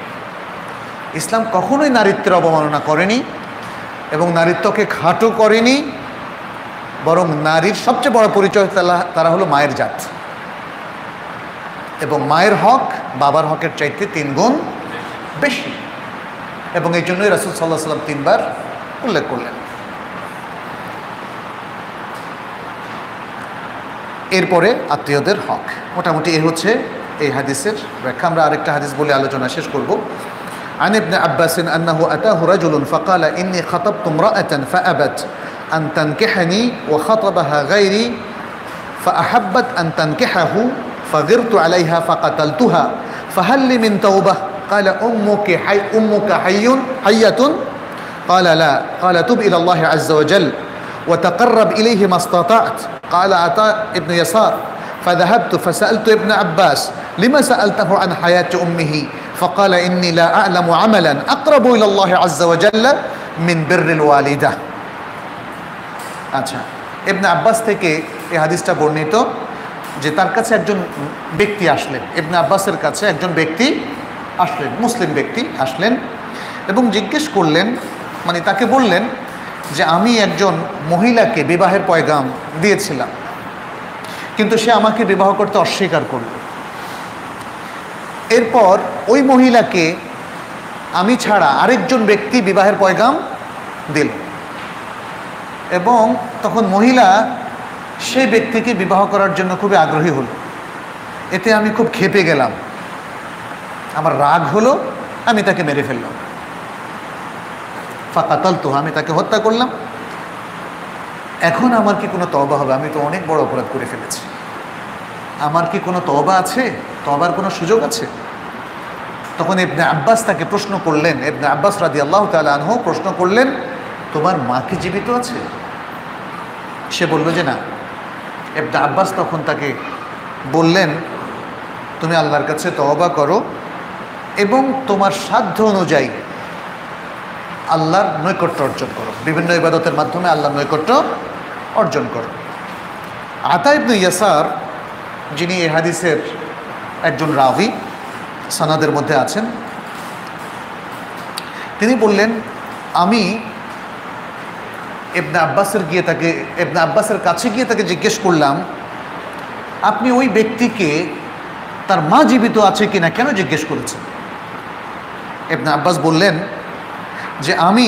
ইসলাম কখনোই নারীত্বের অবমাননা করেনি এবং নারীত্বকে খাটো করেনি, বরং নারীর সবচেয়ে বড় পরিচয় তারা হলো মায়ের জাত, এবং মায়ের হক বাবার হকের চাইতে 3 গুণ বেশি। এবং এই জন্যই রাসূল সাল্লাল্লাহু আলাইহি ওয়াসাল্লাম 3 বার উল্লেখ করলেন। এরপরে আত্মীয়দের হক। মোটামুটি এই হচ্ছে এই হাদিসের ব্যাখ্যা। আমরা আরেকটা হাদিস বলে আলোচনা শেষ করব। عن ابن عباس أنه أتاه رجل فقال إني خطبت امرأة فأبت أن تنكحني وخطبها غيري فأحبت أن تنكحه فغرت عليها فقتلتها فهل لي من توبة؟ قال أمك حية؟ قال لا. قال تب إلى الله عز وجل وتقرب إليه ما استطعت. قال عطاء ابن يسار فذهبت فسألت ابن عباس لما سألته عن حياة أمه؟ فقال إني لا أعلم عملا أقرب إلى الله عز وجل من بر الوالدة. আচ্ছা, ইবনে আব্বাস থেকে এই হাদিসটা বর্ণিত যে তার কাছে একজন ব্যক্তি আসলেন, ইবনে আব্বাসের কাছে একজন ব্যক্তি আসলেন, মুসলিম ব্যক্তি আসলেন এবং জিজ্ঞেস করলেন, মানে তাকে বললেন যে আমি একজন মহিলাকে বিবাহের পয়গাম দিয়েছিলাম, কিন্তু সে আমাকে বিবাহ করতে অস্বীকার করল। এরপর ওই মহিলাকে আমি ছাড়া আরেকজন ব্যক্তি বিবাহের পয়গাম দিল এবং তখন মহিলা সেই ব্যক্তিকে বিবাহ করার জন্য খুবই আগ্রহী হলো। এতে আমি খুব ক্ষেপে গেলাম, আমার রাগ হলো, আমি তাকে মেরে ফেললাম। ফাকাতালতু, আমি তাকে হত্যা করলাম। এখন আমার কি কোনো তওবা হবে? আমি তো অনেক বড় অপরাধ করে ফেলেছি, আমার কি কোনো তওবা আছে? তওবার কোনো সুযোগ আছে? তখন ইবনে আব্বাস তাকে প্রশ্ন করলেন, ইবনে আব্বাস রাদিয়াল্লাহু তাআলা আনহু প্রশ্ন করলেন, তোমার মা কি জীবিত আছে? সে বলল যে না। ইবনে আব্বাস তখন তাকে বললেন, তুমি আল্লাহর কাছে তওবা করো এবং তোমার সাধ্য অনুযায়ী আল্লাহর নৈকট্য অর্জন করো, বিভিন্ন ইবাদতের মাধ্যমে আল্লাহর নৈকট্য অর্জন করো। আতা ইবনে ইয়াসার, যিনি এই হাদিসের একজন রাভি, সানাদের মধ্যে আছেন, তিনি বললেন, আমি ইবনে আব্বাসের কাছে গিয়ে তাকে জিজ্ঞেস করলাম, আপনি ওই ব্যক্তিকে তার মা জীবিত আছে কিনা কেন জিজ্ঞেস করেছেন? ইবনে আব্বাস বললেন যে আমি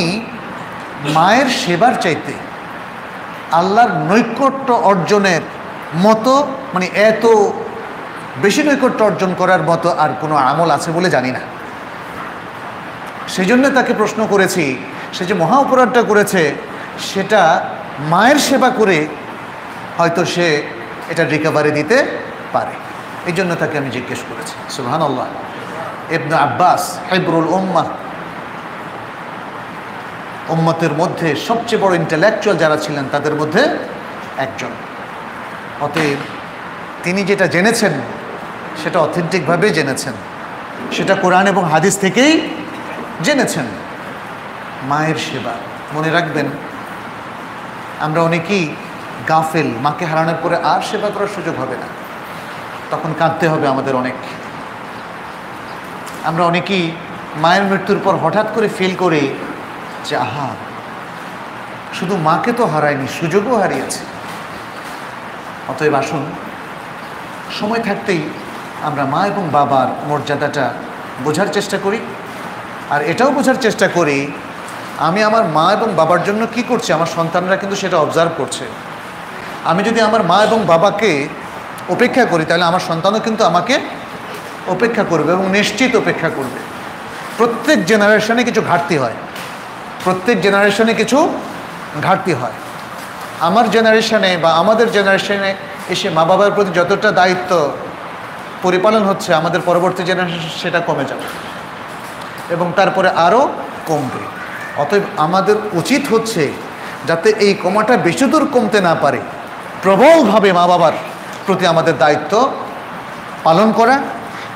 মায়ের সেবার চাইতে আল্লাহর নৈকট্য অর্জনের মতো, মানে এত বেশি নৈকট্য অর্জন করার মতো আর কোনো আমল আছে বলে জানি না। সেই জন্য তাকে প্রশ্ন করেছি, সে যে মহা অপরাধটা করেছে সেটা মায়ের সেবা করে হয়তো সে এটা রিকভারি দিতে পারে, এই জন্য তাকে আমি জিজ্ঞেস করেছি। সুবহানাল্লাহ। ইবনে আব্বাস হিবরুল উম্মাহ, উম্মতের মধ্যে সবচেয়ে বড় ইন্টেলেকচুয়াল যারা ছিলেন তাদের মধ্যে একজন। অতএব তিনি যেটা জেনেছেন সেটা অথেন্টিকভাবেই জেনেছেন, সেটা কোরআন এবং হাদিস থেকেই জেনেছেন। মায়ের সেবা, মনে রাখবেন আমরা অনেকেই গাফেল, মাকে হারানোর পরে আর সেবা করার সুযোগ হবে না, তখন কাঁদতে হবে আমাদের অনেক। আমরা অনেকেই মায়ের মৃত্যুর পর হঠাৎ করে ফিল করি যে আহা, শুধু মাকে তো হারায়নি, সুযোগও হারিয়েছে। অতএব আসুন সময় থাকতেই আমরা মা এবং বাবার মর্যাদাটা বোঝার চেষ্টা করি, আর এটাও বোঝার চেষ্টা করি আমি আমার মা এবং বাবার জন্য কি করছি, আমার সন্তানরা কিন্তু সেটা অবজার্ভ করছে। আমি যদি আমার মা এবং বাবাকে উপেক্ষা করি তাহলে আমার সন্তানও কিন্তু আমাকে উপেক্ষা করবে, এবং নিশ্চিত উপেক্ষা করবে। প্রত্যেক জেনারেশনে কিছু ঘাটতি হয়, প্রত্যেক জেনারেশনে কিছু ঘাটতি হয়। আমার জেনারেশনে বা আমাদের জেনারেশনে এসে মা বাবার প্রতি যতটা দায়িত্ব পরিপালন হচ্ছে, আমাদের পরবর্তী জেনারেশন সেটা কমে যাবে এবং তারপরে আরও কমবে। অতএব আমাদের উচিত হচ্ছে যাতে এই কমাটা বেশি দূর কমতে না পারে, প্রবলভাবে মা বাবার প্রতি আমাদের দায়িত্ব পালন করা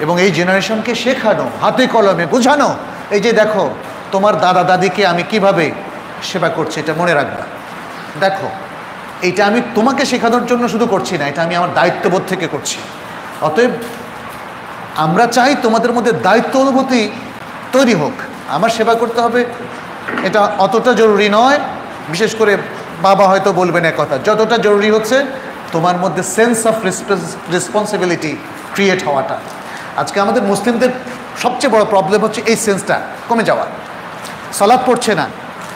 এবং এই জেনারেশনকে শেখানো, হাতে কলমে বোঝানো, এই যে দেখো তোমার দাদা দাদিকে আমি কিভাবে সেবা করছি, এটা মনে রাখবা। দেখো এইটা আমি তোমাকে শেখানোর জন্য শুধু করছি না, এটা আমি আমার দায়িত্ববোধ থেকে করছি। অতএব আমরা চাই তোমাদের মধ্যে দায়িত্ব অনুভূতি তৈরি হোক। আমার সেবা করতে হবে এটা অতটা জরুরি নয়, বিশেষ করে বাবা হয়তো বলবেন এক কথা, যতটা জরুরি হচ্ছে তোমার মধ্যে সেন্স অফ রেসপন্সিবিলিটি ক্রিয়েট হওয়াটা। আজকে আমাদের মুসলিমদের সবচেয়ে বড় প্রবলেম হচ্ছে এই সেন্সটা কমে যাওয়া। সালাত পড়ছে না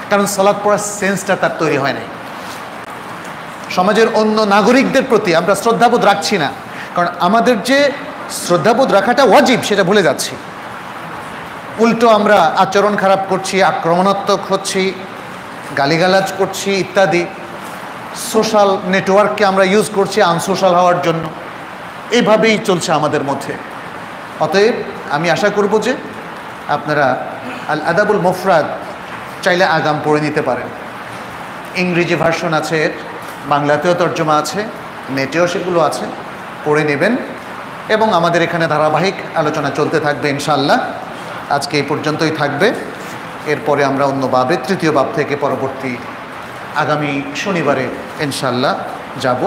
কারণ সালাত পড়ার সেন্সটা তার তৈরি হয় নাই। সমাজের অন্য নাগরিকদের প্রতি আমরা শ্রদ্ধাবোধ রাখছি না, কারণ আমাদের যে শ্রদ্ধাবোধ রাখাটা ওয়াজিব সেটা ভুলে যাচ্ছি। উল্টো আমরা আচরণ খারাপ করছি, আক্রমণাত্মক হচ্ছি, গালিগালাজ করছি ইত্যাদি। সোশ্যাল নেটওয়ার্ককে আমরা ইউজ করছি আনসোশ্যাল হওয়ার জন্য। এইভাবেই চলছে আমাদের মধ্যে। অতএব আমি আশা করব যে আপনারা আল আদাবুল মুফরাদ চাইলে আগাম পড়ে নিতে পারেন। ইংরেজি ভার্সন আছে, বাংলাতেও তর্জমা আছে, নেটেও সেগুলো আছে, পড়ে নেবেন এবং আমাদের এখানে ধারাবাহিক আলোচনা চলতে থাকবে ইনশাআল্লাহ। আজকে এই পর্যন্তই থাকবে, এরপরে আমরা অন্য বাবে তৃতীয় বাব থেকে পরবর্তী আগামী শনিবারে ইনশাআল্লাহ যাব।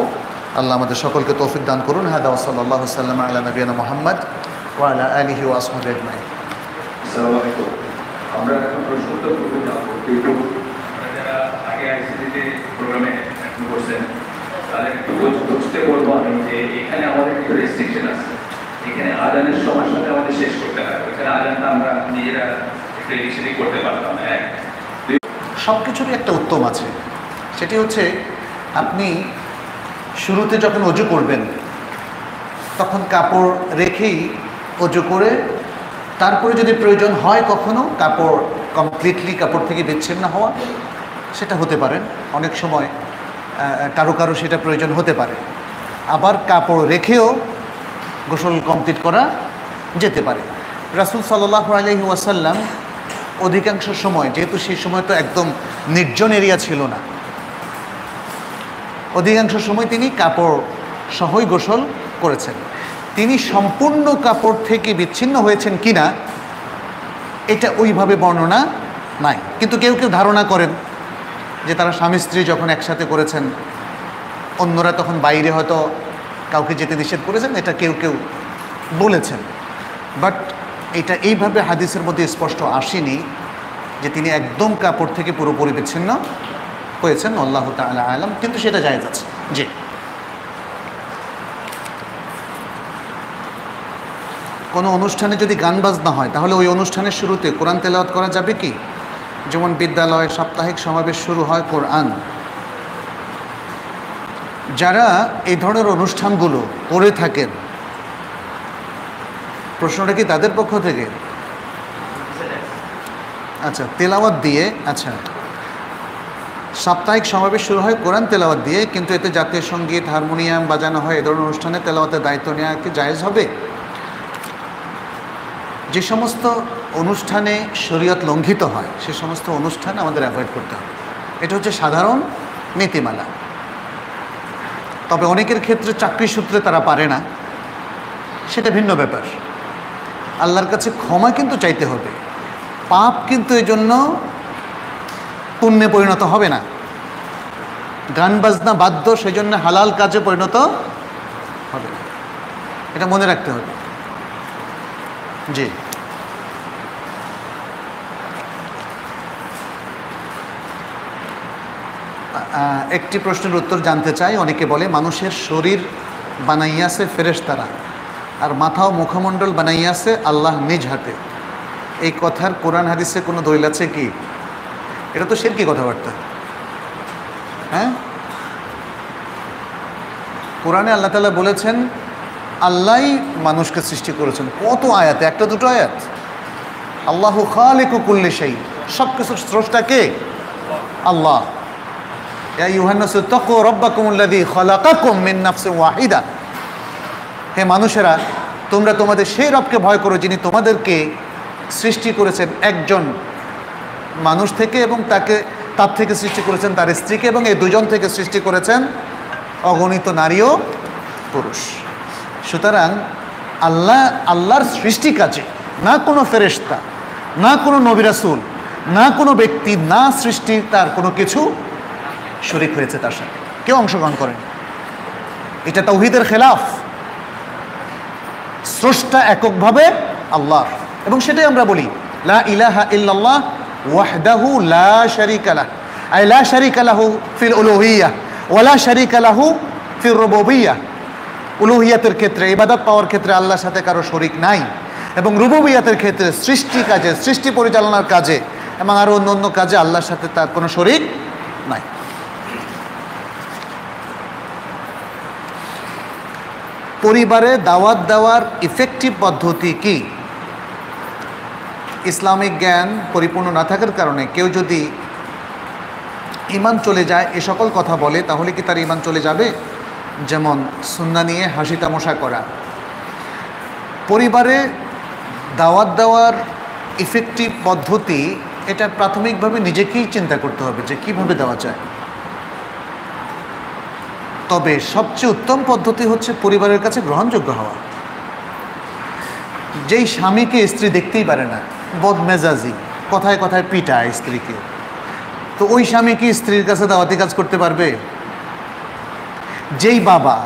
আল্লাহ আমাদের সকলকে তৌফিক দান করুন। হাদা ওয়া সাল্লাল্লাহু সাল্লাম আলা নবিয়ানা মুহাম্মদ ওয়া আলা আলিহি ওয়া আসহাবিহি আজমাইন। আসসালামু আলাইকুম। আমরা এখন প্রশ্ন উত্তর করতে যাব। কিন্তু যারা আগে আইসিটিতে প্রোগ্রামে অ্যাটেন্ড করছেন তাদের একটু বুঝতে বলবো আমি যে এখানে আমাদের কিছু রেস্ট্রিকশন আছে। এখানে আজানের সময়ের সাথে আমাদের শেষ করতে হয়। এখানে আজানটা আমরা নিজেরা একটু এদিক করতে পারতাম না। সব কিছুরই একটা উত্তম আছে, সেটি হচ্ছে আপনি শুরুতে যখন অজু করবেন তখন কাপড় রেখেই অজু করে তারপরে যদি প্রয়োজন হয় কখনো কাপড় কমপ্লিটলি কাপড় থেকে বিচ্ছিন্ন হওয়া, সেটা হতে পারেন। অনেক সময় কারো কারো সেটা প্রয়োজন হতে পারে। আবার কাপড় রেখেও গোসল কমপ্লিট করা যেতে পারে। রাসূল সাল্লাল্লাহু আলাইহি ওয়াসাল্লাম অধিকাংশ সময়, যেহেতু সেই সময় তো একদম নির্জন এরিয়া ছিল না, অধিকাংশ সময় তিনি কাপড় সহই গোসল করেছেন। তিনি সম্পূর্ণ কাপড় থেকে বিচ্ছিন্ন হয়েছেন কিনা এটা ওইভাবে বর্ণনা নাই। কিন্তু কেউ কেউ ধারণা করেন যে তারা স্বামী স্ত্রী যখন একসাথে করেছেন, অন্যরা তখন বাইরে হয়তো কাউকে যেতে নিষেধ করেছেন, এটা কেউ কেউ বলেছেন। বাট এটা এইভাবে হাদিসের মধ্যে স্পষ্ট আসেনি যে তিনি একদম কাপড় থেকে পুরোপুরি বিচ্ছিন্ন হয়েছেন, আল্লাহ তাআলা আলাম। কিন্তু সেটা জায়েজ আছে। জি, কোনো অনুষ্ঠানে যদি গান বাজনা হয় তাহলে ওই অনুষ্ঠানের শুরুতে কোরআন তেলাওয়াত করা যাবে কি? যেমন বিদ্যালয় সাপ্তাহিক সমাবেশ শুরু হয় কোরআন, যারা এই ধরনের অনুষ্ঠানগুলো করে থাকেন, প্রশ্নটা কি তাদের পক্ষ থেকে? আচ্ছা, তেলাওয়াত দিয়ে। আচ্ছা, সাপ্তাহিক সমাবেশ শুরু হয় কোরআন তেলাওয়াত দিয়ে, কিন্তু এতে জাতীয় সঙ্গীত হারমোনিয়াম বাজানো হয়, এ ধরনের অনুষ্ঠানে তেলাওয়াতের দায়িত্ব নেওয়া কি জায়েজ হবে? যে সমস্ত অনুষ্ঠানে শরীয়ত লঙ্ঘিত হয় সে সমস্ত অনুষ্ঠান আমাদের অ্যাভয়েড করতে হবে। এটা হচ্ছে সাধারণ নীতিমালা। তবে অনেকের ক্ষেত্রে চাকরি সূত্রে তারা পারে না, সেটা ভিন্ন ব্যাপার। আল্লাহর কাছে ক্ষমা কিন্তু চাইতে হবে, পাপ কিন্তু এই জন্য পুণ্যে পরিণত হবে না। গান বাজনা বাদ্য সেই জন্য হালাল কাজে পরিণত হবে না, এটা মনে রাখতে হবে। জি, একটি প্রশ্নের উত্তর জানতে চাই। অনেকে বলে মানুষের শরীর বানাইয়াছে ফেরেশতারা আর মাথা ও মুখমণ্ডল বানাইয়াছে আল্লাহ নিজ হাতে, এই কথার কোরআন হাদিসে কোনো দলিল আছে কি? এটা তো শিরকি কথাবার্তা। হ্যাঁ, কোরআনে আল্লাহ তাআলা বলেছেন আল্লাহই মানুষকে সৃষ্টি করেছেন। কত আয়াতে, একটা দুটো আয়াত। আল্লাহু খালিকু কুল্লি শাই, সব কিছুর স্রষ্টা কে? আল্লাহ। ইয়া আইয়ুহান নাসু তাকু রাব্বাকুমুল্লাযী খালাকাকুম মিন নাফসিন ওয়াহিদা, হে মানুষেরা তোমরা তোমাদের সেই রবকে ভয় করো যিনি তোমাদেরকে সৃষ্টি করেছেন একজন মানুষ থেকে এবং তার থেকে সৃষ্টি করেছেন তার স্ত্রীকে, এবং এই দুজন থেকে সৃষ্টি করেছেন অগণিত নারী ও পুরুষ। সুতরাং আল্লাহর সৃষ্টি কাজে না কোনো ফেরেশতা, না কোনো নবী রাসূল, না কোনো ব্যক্তি, না সৃষ্টি তার কোনো কিছু শরীক হয়েছে তার সাথে, কেউ অংশগ্রহণ করেন। এটা তাওহীদের খেলাফ। স্রষ্টা এককভাবে আল্লাহ, এবং সেটাই আমরা বলি লা ইলাহা ইল্লাল্লাহ ওয়াহদাহু লা শারীকা লাহ, আই লা শারীকা লাহু ফিল উলুহিয়্যাহ ওয়া লা শারীকা লাহু ফির রুবুবিয়্যাহ। উলুহিয়াতের ক্ষেত্রে, ইবাদত পাওয়ার ক্ষেত্রে আল্লাহর সাথে কারো শরীক নাই, এবং রুবুবিয়াতের ক্ষেত্রে সৃষ্টি কাজে, সৃষ্টি পরিচালনার কাজে এবং আরও অন্য অন্য কাজে আল্লাহর সাথে তার কোনো শরীক নাই। পরিবারে দাওয়াত দেওয়ার ইফেক্টিভ পদ্ধতি কি? ইসলামিক জ্ঞান পরিপূর্ণ না থাকার কারণে কেউ যদি ঈমান চলে যায় এ সকল কথা বলে, তাহলে কি তার ঈমান চলে যাবে? যেমন সুন্নাহ নিয়ে হাসি তামাশা করা। পরিবারে দাওয়াত দেওয়ার ইফেক্টিভ পদ্ধতি, এটা প্রাথমিকভাবে নিজেকেই চিন্তা করতে হবে যে কীভাবে দেওয়া যায়। তবে সবচেয়ে উত্তম পদ্ধতি হচ্ছে পরিবারের কাছে গ্রহণযোগ্য হওয়া। যেই স্বামীকে স্ত্রী দেখতেই পারে না, বদমেজাজি, কথায় কথায় পিটায় স্ত্রীকে, তো ওই স্বামী কি স্ত্রীর কাছে দাওয়াতি কাজ করতে পারবে? যেই বাবা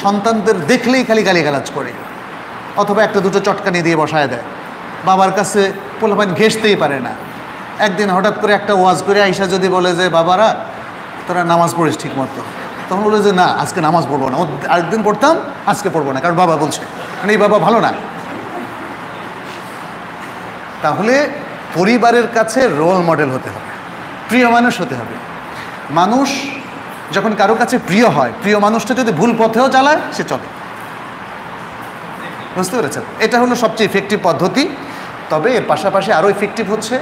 সন্তানদের দেখলেই খালি গালিগালাজ করে অথবা একটা দুটো চটকানি দিয়ে বসায় দেয়, বাবার কাছে পোলাপান ঘেঁষতেই পারে না, একদিন হঠাৎ করে একটা ওয়াজ করে আইসা যদি বলে যে বাবারা তোরা নামাজ পড়িস ঠিক মতো, তখন বলে যে না আজকে নামাজ পড়বো না, আরেকদিন পড়তাম আজকে পড়বো না, কারণ বাবা বলছে, মানে এই বাবা ভালো না। তাহলে পরিবারের কাছে রোল মডেল হতে হবে, প্রিয় মানুষ হতে হবে। মানুষ যখন কারো কাছে প্রিয় হয়, প্রিয় মানুষটা যদি ভুল পথেও চালায় সে চলে। বুঝতে পেরেছেন? এটা হলো সবচেয়ে ইফেক্টিভ পদ্ধতি। তবে এর পাশাপাশি আরও ইফেক্টিভ হচ্ছে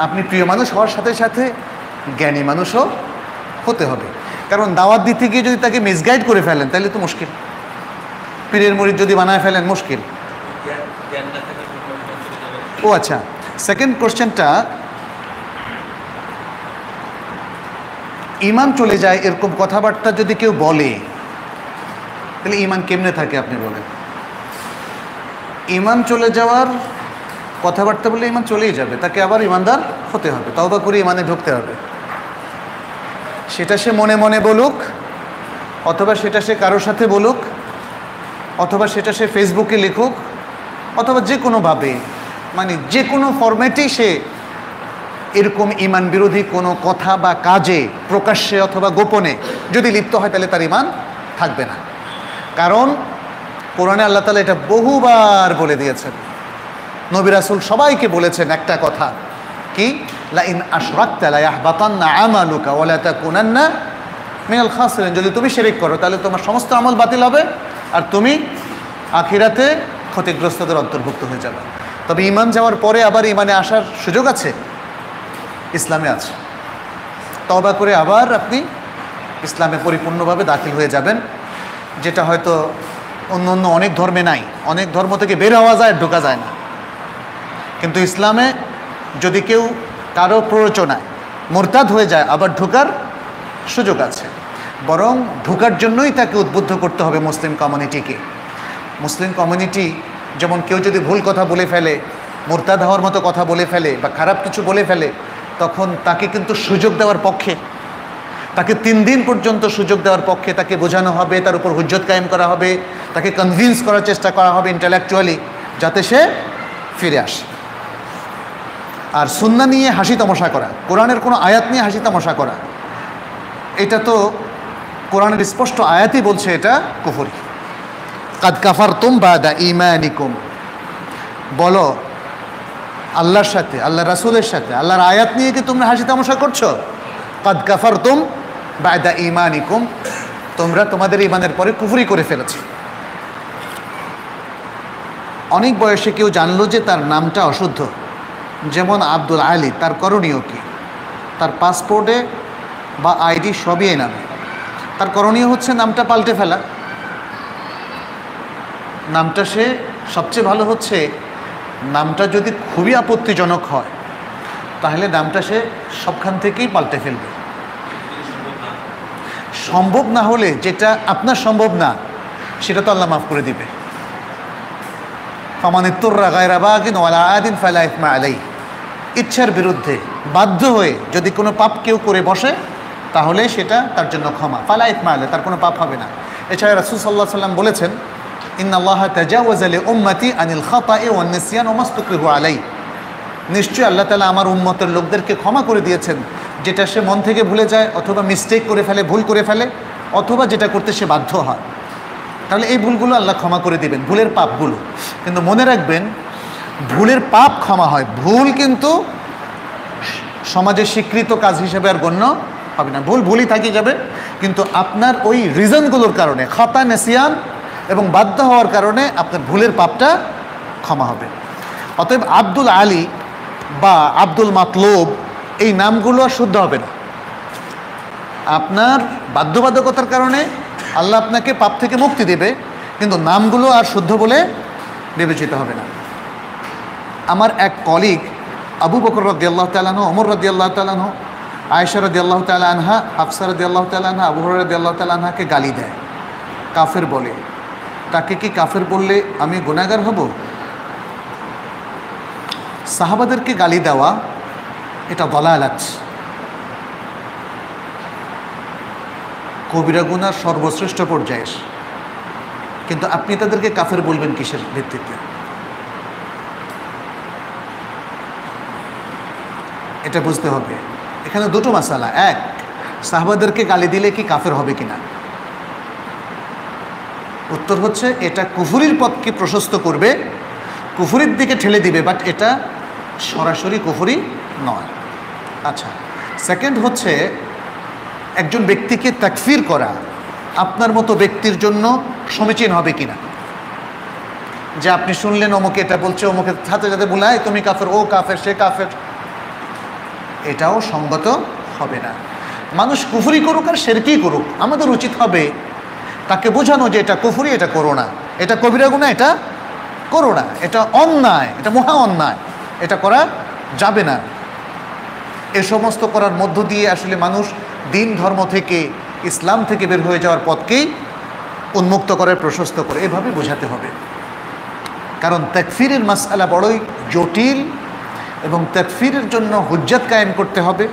আপনি প্রিয় মানুষ হওয়ার সাথে সাথে জ্ঞানী মানুষও হতে হবে। কারণ দাওয়াত দিতে গিয়ে যদি তাকে মিসগাইড করে ফেলেন তাহলে তো মুশকিল। পীরের মুরিদ যদি বানায় ফেলেন মুশকিল। ও আচ্ছা, সেকেন্ড কোশ্চেনটা, ঈমান চলে যায় এরকম কথাবার্তা যদি কেউ বলে তাহলে ঈমান কেমনে থাকে আপনি বলেন? ঈমান চলে যাওয়ার কথাবার্তা বললে ইমান চলেই যাবে, তাকে আবার ইমানদার হতে হবে, তওবা করে ইমানে ঢুকতে হবে। সেটা সে মনে মনে বলুক, অথবা সেটা সে কারোর সাথে বলুক, অথবা সেটা সে ফেসবুকে লিখুক, অথবা যে কোনোভাবে, মানে যে কোনো ফরম্যাটেই সে এরকম ইমান বিরোধী কোনো কথা বা কাজে প্রকাশ্যে অথবা গোপনে যদি লিপ্ত হয়, তাহলে তার ইমান থাকবে না। কারণ কোরআনে আল্লাহ তাআলা এটা বহুবার বলে দিয়েছেন, নবী রাসূল সবাইকে বলেছেন একটা কথা, কি? লা ইন আশরাকতা লা ইয়াহবাতান্না আমালুকা ওয়া লা তাকুনান্না মিনাল খাসিরিন। যদি তুমি শিরক করো তাহলে তোমার সমস্ত আমল বাতিল হবে আর তুমি আখিরাতে ক্ষতিগ্রস্তদের অন্তর্ভুক্ত হয়ে যাবে। তবে ঈমান যাওয়ার পরে আবার ঈমানে আসার সুযোগ আছে, ইসলামে আছে। তওবা করে আবার আপনি ইসলামে পরিপূর্ণভাবে দাখিল হয়ে যাবেন, যেটা হয়তো অন্য অন্য অনেক ধর্মে নাই। অনেক ধর্ম থেকে বের হওয়া যায়, ঢোকা যায় না, কিন্তু ইসলামে যদি কেউ কারো প্ররোচনায় মুরতাদ হয়ে যায়, আবার ঢোকার সুযোগ আছে। বরং ঢোকার জন্যই তাকে উদ্বুদ্ধ করতে হবে মুসলিম কমিউনিটিকে। মুসলিম কমিউনিটি যেমন কেউ যদি ভুল কথা বলে ফেলে, মুরতাদ হওয়ার মতো কথা বলে ফেলে বা খারাপ কিছু বলে ফেলে, তখন তাকে কিন্তু সুযোগ দেওয়ার পক্ষে, তাকে 3 দিন পর্যন্ত সুযোগ দেওয়ার পক্ষে, তাকে বোঝানো হবে, তার উপর হুজ্জত কায়েম করা হবে, তাকে কনভিন্স করার চেষ্টা করা হবে ইন্টেলেকচুয়ালি, যাতে সে ফিরে আসে। আর সুন্নাহ নিয়ে হাসি তামাশা করা, কোরআনের কোনো আয়াত নিয়ে হাসি তামাশা করা, এটা তো কোরআনের স্পষ্ট আয়াতই বলছে এটা কুফরি। কাদ কাফারতুম বাদা ঈমানিকুম, বলো আল্লাহর সাথে, আল্লাহ রাসূলের সাথে, আল্লাহর আয়াত নিয়ে কি তোমরা হাসি তামাশা করছো? কাদ কাফারতুম বাদা ঈমানিকুম, তোমরা তোমাদের ঈমানের পরে কুফরি করে ফেলেছো। অনেক বয়সে কেউ জানলো যে তার নামটা অশুদ্ধ, যেমন আব্দুল আলী, তার করণীয় কি? তার পাসপোর্টে বা আইডি সবই এই নামে, তার করণীয় হচ্ছে নামটা পাল্টে ফেলা। নামটা সে সবচেয়ে ভালো হচ্ছে, নামটা যদি খুবই আপত্তিজনক হয় তাহলে নামটা সে সবখান থেকেই পাল্টে ফেলবে। সম্ভব না হলে, যেটা আপনার সম্ভব না, সেটা তো আল্লাহ মাফ করে দিবে। ফামান ইত্তুররা গায়রা বাগিন ওয়ালা আদিন ফালা ইসমা আলাইহি, ইচ্ছার বিরুদ্ধে বাধ্য হয়ে যদি কোনো পাপ কেউ করে বসে, তাহলে সেটা তার জন্য ক্ষমা, ফালা ইসমা আলাইহি, তার কোনো পাপ হবে না। এছাড়া রাসূল সাল্লাল্লাহু আলাইহি ওয়াসাল্লাম বলেছেন, ইন্নাল্লাহা তাজাওয়াজা লি উম্মতি আনিল খাতা'i ওয়ান নিসয়ান ওয়া মাসতুকরিহু আলাইহি, নিশ্চয়ই আল্লাহ তাআলা আমার উম্মতের লোকদেরকে ক্ষমা করে দিয়েছেন যেটা সে মন থেকে ভুলে যায়, অথবা মিস্টেক করে ফেলে, ভুল করে ফেলে, অথবা যেটা করতে সে বাধ্য হয়। তাহলে এই ভুলগুলো আল্লাহ ক্ষমা করে দিবেন, ভুলের পাপগুলো। কিন্তু মনে রাখবেন, ভুলের পাপ ক্ষমা হয়, ভুল কিন্তু সমাজে স্বীকৃত কাজ হিসেবে আর গণ্য হবে না। ভুল ভুলই থাকি যাবে, কিন্তু আপনার ওই রিজনগুলোর কারণে, খাতা, নেসিয়ান এবং বাধ্য হওয়ার কারণে আপনার ভুলের পাপটা ক্ষমা হবে। অতএব আব্দুল আলী বা আব্দুল মাতলুব এই নামগুলো আর শুদ্ধ হবে না। আপনার বাধ্যবাধকতার কারণে আল্লাহ আপনাকে পাপ থেকে মুক্তি দেবে, কিন্তু নামগুলো আর শুদ্ধ বলে বিবেচিত হবে না। আমার এক কলিগ আবু বকর রাদিয়াল্লাহু তাআলা আনহু, ওমর রাদিয়াল্লাহু তাআলা আনহু, আয়েশা রাদিয়াল্লাহু তাআলা আনহা, হাফসা রাদিয়াল্লাহু তাআলা আনহা, আবু হুরায়রা রাদিয়াল্লাহু তাআলা আনহাকে গালি দেয়, কাফের বলে। তাকে কি কাফের বললে আমি গুনাহগার হব? সাহাবাদেরকে গালি দেওয়া এটা দালালাত, কবিরা গুনার সর্বশ্রেষ্ঠ পর্যায়ে। কিন্তু আপনি তাদেরকে কাফের বলবেন কিসের ভিত্তিতে? এটা বুঝতে হবে। এখানে দুটো মাসালা। এক, সাহাবাদেরকে গালি দিলে কি কাফের হবে কিনা? উত্তর হচ্ছে এটা কুফরির পথকে প্রশস্ত করবে, কুফরির দিকে ঠেলে দিবে, বাট এটা সরাসরি কুফরি নয়। আচ্ছা, সেকেন্ড হচ্ছে একজন ব্যক্তিকে তাকফির করা আপনার মতো ব্যক্তির জন্য সমীচীন হবে কিনা। যে আপনি শুনলেন অমুকে এটা বলছে, অমুকে সাথে সাথে বলায় তুমি কাফের, ও কাফের, সে কাফের, এটাও সঙ্গত হবে না। মানুষ কুফরি করুক আর শিরকি করুক, আমাদের উচিত হবে তাকে বোঝানো যে এটা কুফরি, এটা করো না, এটা কবিরা গুনাহ, এটা করো না, এটা অন্যায়, এটা মহা অন্যায়, এটা করা যাবে না। এ সমস্ত করার মধ্য দিয়ে আসলে মানুষ দিন ধর্ম থেকে, ইসলাম থেকে বের হয়ে যাওয়ার পথকেই উন্মুক্ত করে, প্রশস্ত করে, এভাবে বোঝাতে হবে। কারণ তাকফিরের মাসআলা বড়ই জটিল, এবং তাকফিরের জন্য হুজ্জাত কায়েম করতে হবে,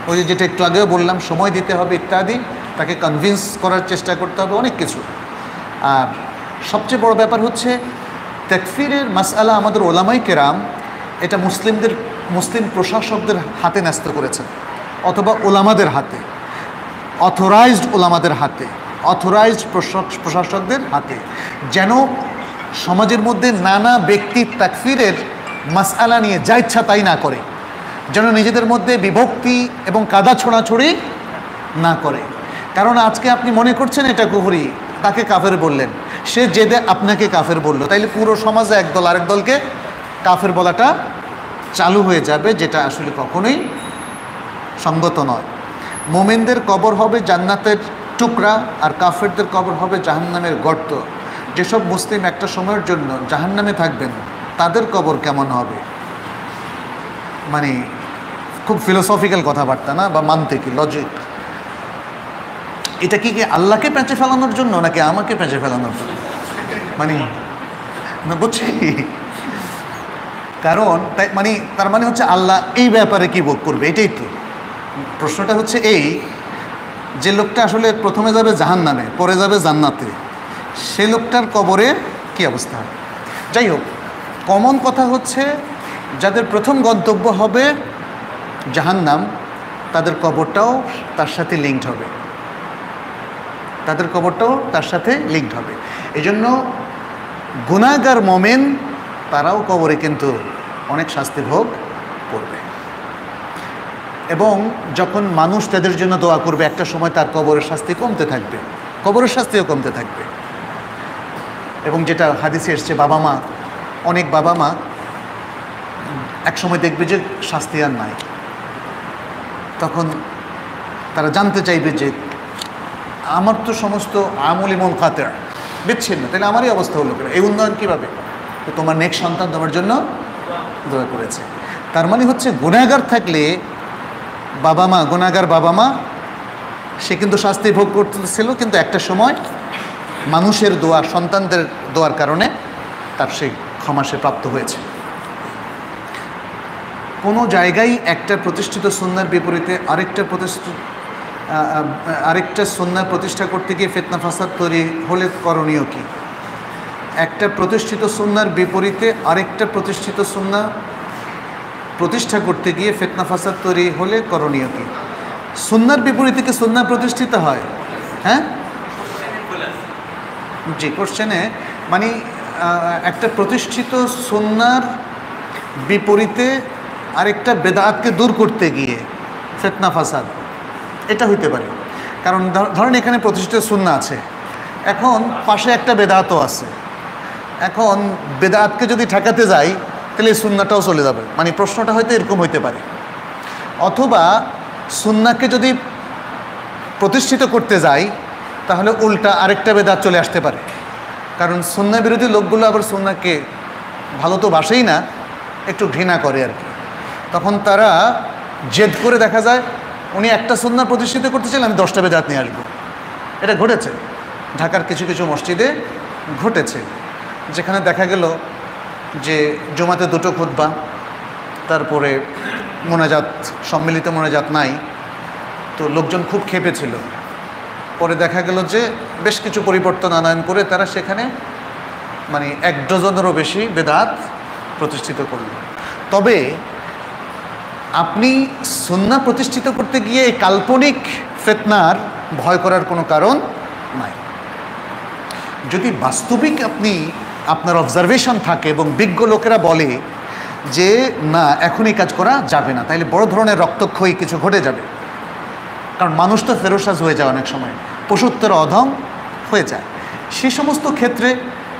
ওই যেটা একটু আগেও বললাম, সময় দিতে হবে ইত্যাদি, তাকে কনভিন্স করার চেষ্টা করতে হবে, অনেক কিছু। আর সবচেয়ে বড় ব্যাপার হচ্ছে তাকফিরের মাসআলা আমাদের ওলামাই কেরাম এটা মুসলিম প্রশাসকদের হাতে ন্যস্ত করেছেন, অথবা ওলামাদের হাতে, অথরাইজড ওলামাদের হাতে, অথরাইজড প্রশাসকদের হাতে, যেন সমাজের মধ্যে নানা ব্যক্তি তাকফিরের মাসআলা নিয়ে যা ইচ্ছা তাই না করে, যেন নিজেদের মধ্যে বিভক্তি এবং কাদা ছোড়াছড়ি না করে। কারণ আজকে আপনি মনে করছেন এটা কুফরি, তাকে কাফের বললেন, সে জেদে আপনাকে কাফের বললো, তাইলে পুরো সমাজে একদল আরেক দলকে কাফের বলাটা চালু হয়ে যাবে, যেটা আসলে কখনোই সঙ্গত নয়। মোমেনদের কবর হবে জান্নাতের টুকরা, আর কাফেরদের কবর হবে জাহান্নামের গর্ত। যেসব মুসলিম একটা সময়ের জন্য জাহান্নামে থাকবেন, তাদের কবর কেমন হবে? মানে খুব ফিলোসফিক্যাল কথাবার্তা না, বা মানতে কি লজিক? এটা কি আল্লাহকে পেঁচে ফেলানোর জন্য নাকি আমাকে পেঁচে ফেলানোর জন্য? মানে বুঝছি, কারণ তাই মানে তার মানে হচ্ছে আল্লাহ এই ব্যাপারে কি বোধ করবে, এটাই তো প্রশ্নটা হচ্ছে। এই যে লোকটা আসলে প্রথমে যাবে জাহান্নামে, পরে যাবে জান্নাতে, সে লোকটার কবরে কি অবস্থা হবে? যাই হোক, কমন কথা হচ্ছে যাদের প্রথম গন্তব্য হবে জাহান্নাম, তাদের কবরটাও তার সাথে লিঙ্কড হবে, তাদের কবরটাও তার সাথে লিঙ্কড হবে। এই জন্য গুনাহগার মোমেন তারাও কবরে কিন্তু অনেক শাস্তি ভোগ করবে, এবং যখন মানুষ তাদের জন্য দোয়া করবে, একটা সময় তার কবরের শাস্তি কমতে থাকবে, কবরের শাস্তিও কমতে থাকবে। এবং যেটা হাদিসে এসছে, বাবা মা, অনেক বাবা মা এক সময় দেখবে যে শাস্তি আর নাই, তখন তারা জানতে চাইবে যে আমার তো সমস্ত আমলি মন খাতে বিচ্ছিন্ন, তাহলে আমারই অবস্থা হলো কেন, এই উন্নয়ন কীভাবে? তো তোমার নেক্সট সন্তান তোমার জন্য দোয়া করেছে। তার মানে হচ্ছে গুনাহগার থাকলে বাবা মা, গুনাহগার বাবা মা, সে কিন্তু শাস্তি ভোগ করতেছিল, কিন্তু একটা সময় মানুষের দোয়া, সন্তানদের দোয়ার কারণে তার সেই ক্ষমা সে প্রাপ্ত হয়েছে। কোনো জায়গায় একটা প্রতিষ্ঠিত সুন্নাহর বিপরীতে আরেকটা সুন্নাহ প্রতিষ্ঠা করতে গিয়ে ফিতনা ফাসাদ তৈরি হলে করণীয় কি? একটা প্রতিষ্ঠিত সুন্নাহর বিপরীতে আরেকটা প্রতিষ্ঠিত সুন্নাহ প্রতিষ্ঠা করতে গিয়ে ফিতনা ফাসাদ তৈরি হলে করণীয় কি? সুন্নাহর বিপরীতে কি সুন্নাহ প্রতিষ্ঠিত হয়? হ্যাঁ, জি, কোশ্চেনে মানে একটা প্রতিষ্ঠিত সুন্নাহর বিপরীতে আরেকটা বেদাতকে দূর করতে গিয়ে ফিতনা ফাসাদ, এটা হইতে পারে। কারণ ধরেন এখানে প্রতিষ্ঠিত সুন্নাহ আছে, এখন পাশে একটা বেদাতও আছে, এখন বেদাতকে যদি ঠেকাতে যাই তাহলে এই সুন্নাহটাও চলে যাবে, মানে প্রশ্নটা হয়তো এরকম হইতে পারে। অথবা সুন্নাহকে যদি প্রতিষ্ঠিত করতে যাই তাহলে উল্টা আরেকটা বেদাত চলে আসতে পারে, কারণ সুন্নাহ বিরোধী লোকগুলো আবার সুন্নাহকে ভালো তো বাসেই না, একটু ঘৃণা করে আর কি। তখন তারা জেদ করে, দেখা যায় উনি একটা সুন্নাহ প্রতিষ্ঠিত করতে চাইলে আমি 10টা বেদাত নিয়ে আসবো। এটা ঘটেছে ঢাকার কিছু কিছু মসজিদে, ঘটেছে, যেখানে দেখা গেল যে জুমাতে 2টো খুতবা, তারপরে মোনাজাত, সম্মিলিত মোনাজাত নাই, তো লোকজন খুব ক্ষেপেছিল। পরে দেখা গেল যে বেশ কিছু পরিবর্তন আনয়ন করে তারা সেখানে মানে 1 ডজনেরও বেশি বেদাত প্রতিষ্ঠিত করল। তবে আপনি সুন্নাহ প্রতিষ্ঠিত করতে গিয়ে এই কাল্পনিক ফিতনার ভয় করার কোনো কারণ নাই। যদি বাস্তবিক আপনার অবজারভেশন থাকে এবং বিজ্ঞ লোকেরা বলে যে না, এখন এই কাজ করা যাবে না, তাইলে বড় ধরনের রক্তক্ষয়ী কিছু ঘটে যাবে। কারণ মানুষ তো ফেরোসাজ হয়ে যায়, অনেক সময় পশুত্বের অধম হয়ে যায়। সে সমস্ত ক্ষেত্রে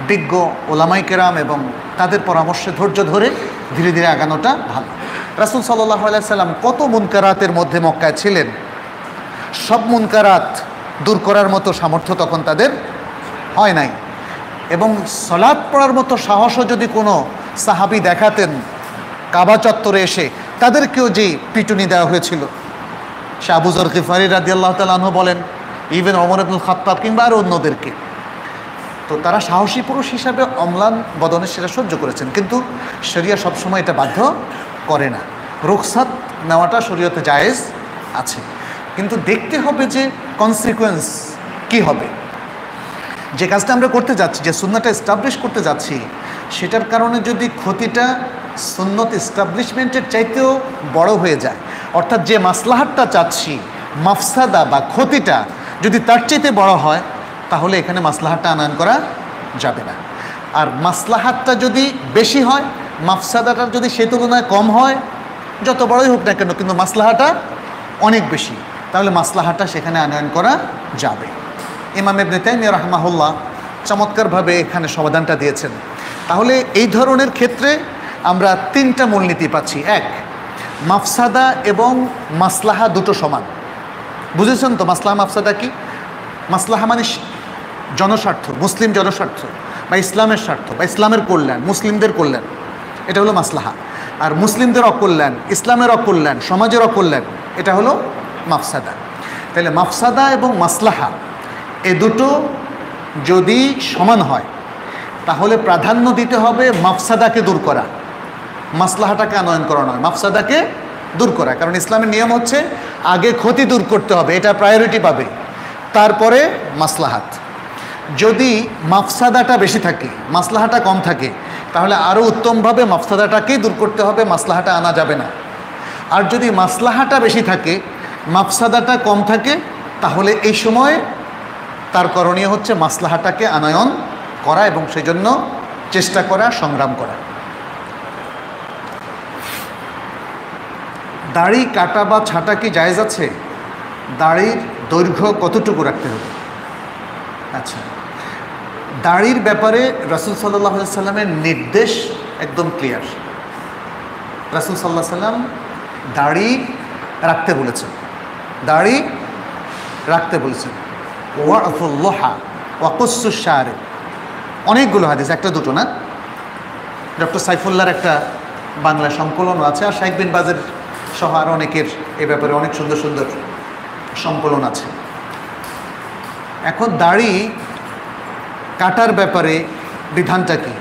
বিজ্ঞ ওলামাই কেরাম এবং তাদের পরামর্শে ধৈর্য ধরে ধীরে ধীরে আগানোটা ভালো। রাসূল সাল্লাল্লাহু আলাইহি সাল্লাম কত মুনকারাতের মধ্যে মক্কায় ছিলেন, সব মুনকারাত দূর করার মতো সামর্থ্য তখন তাদের হয় নাই, এবং সালাত পড়ার মতো সাহসও যদি কোনো সাহাবী দেখাতেন কাবা চত্বরে এসে, তাদেরকেও যে পিটুনি দেওয়া হয়েছিল, সে আবু যর গিফারি রাদিয়াল্লাহু তাআলা আনহু বলেন, ইভেন ওমর ইবনুল খাত্তাব কিংবা আরও অন্যদেরকে। তো তো তারা সাহসী পুরুষ হিসাবে অম্লান বদনে সেটা সহ্য করেছেন, কিন্তু শরিয়া সবসময় এটা বাধ্য করে না। রুখসাত নেওয়াটা শরীয়তে জায়েজ আছে, কিন্তু দেখতে হবে যে কনসিকুয়েন্স কি হবে। যে কাজটা আমরা করতে যাচ্ছি, যে সুন্নাহটা এস্টাবলিশ করতে যাচ্ছি, সেটার কারণে যদি ক্ষতিটা সুন্নত এস্টাবলিশমেন্টের চাইতেও বড় হয়ে যায়, অর্থাৎ যে মাসলাহাতটা চাচ্ছি, মাফসাদা বা ক্ষতিটা যদি তার চাইতে বড় হয়, তাহলে এখানে মাসলাহাতটা আনয়ন করা যাবে না। আর মাসলাহাতটা যদি বেশি হয়, মাফসাদাটা যদি সেই তুলনায় কম হয়, যত বড়ই হোক না কেন, কিন্তু মাসলাহাটা অনেক বেশি, তাহলে মাসলাহাতটা সেখানে আনয়ন করা যাবে। ইমাম ইবনে তাইমিয়া রাহমাহুল্লাহ চমৎকারভাবে এখানে সমাধানটা দিয়েছেন। তাহলে এই ধরনের ক্ষেত্রে আমরা তিনটা মূলনীতি পাচ্ছি। এক, মাফসাদা এবং মাসলাহা দুটো সমান। বুঝেছেন তো মাসলাহা মাফসাদা কি? মাসলাহা মানে জনস্বার্থ, মুসলিম জনস্বার্থ বা ইসলামের স্বার্থ বা ইসলামের কল্যাণ, মুসলিমদের কল্যাণ, এটা হলো মাসলাহা। আর মুসলিমদের অকল্যাণ, ইসলামের অকল্যাণ, সমাজের অকল্যাণ, এটা হলো মাফসাদা। তাহলে মাফসাদা এবং মাসলাহা এ দুটো যদি সমান হয়, তাহলে প্রাধান্য দিতে হবে মাফসাদাকে দূর করা, মাসলাহাটাকে আনয়ন করা নয়, মাফসাদাকে দূর করা। কারণ ইসলামের নিয়ম হচ্ছে আগে ক্ষতি দূর করতে হবে, এটা প্রায়োরিটি পাবে, তারপরে মাসলাহাত। যদি মাফসাদাটা বেশি থাকে, মাসলাহাটা কম থাকে, তাহলে আরও উত্তমভাবে মাফসাদাটাকেই দূর করতে হবে, মাসলাহাটা আনা যাবে না। আর যদি মাসলাহাটা বেশি থাকে, মাফসাদাটা কম থাকে, তাহলে এই সময় তার করণীয় হচ্ছে মাসলাহাটাকে আনয়ন করা এবং সেই জন্য চেষ্টা করা, সংগ্রাম করা। দাড়ি কাটা বা ছাঁটা কি জায়েজ আছে? দাড়ির দৈর্ঘ্য কতটুকু রাখতে হবে? আচ্ছা, দাড়ির ব্যাপারে রাসূল সাল্লাল্লাহু আলাইহি সাল্লামের নির্দেশ একদম ক্লিয়ার। রাসূল সাল্লাল্লাহু আলাইহি সাল্লাম দাড়ি রাখতে বলেছেন, দাড়ি রাখতে বলেছেন। ওয়াফুল লোহা ওয়াকুসুস শারিব, অনেকগুলো হাদিস, একটা দুটো না। ডক্টর সাইফুল্লাহর একটা বাংলা সংকলনও আছে, আর শাইখ বিন বাজের সহ আর অনেকের এ ব্যাপারে অনেক সুন্দর সুন্দর সংকলন আছে। এখন দাড়ি কাটার ব্যাপারে বিধানটা কি?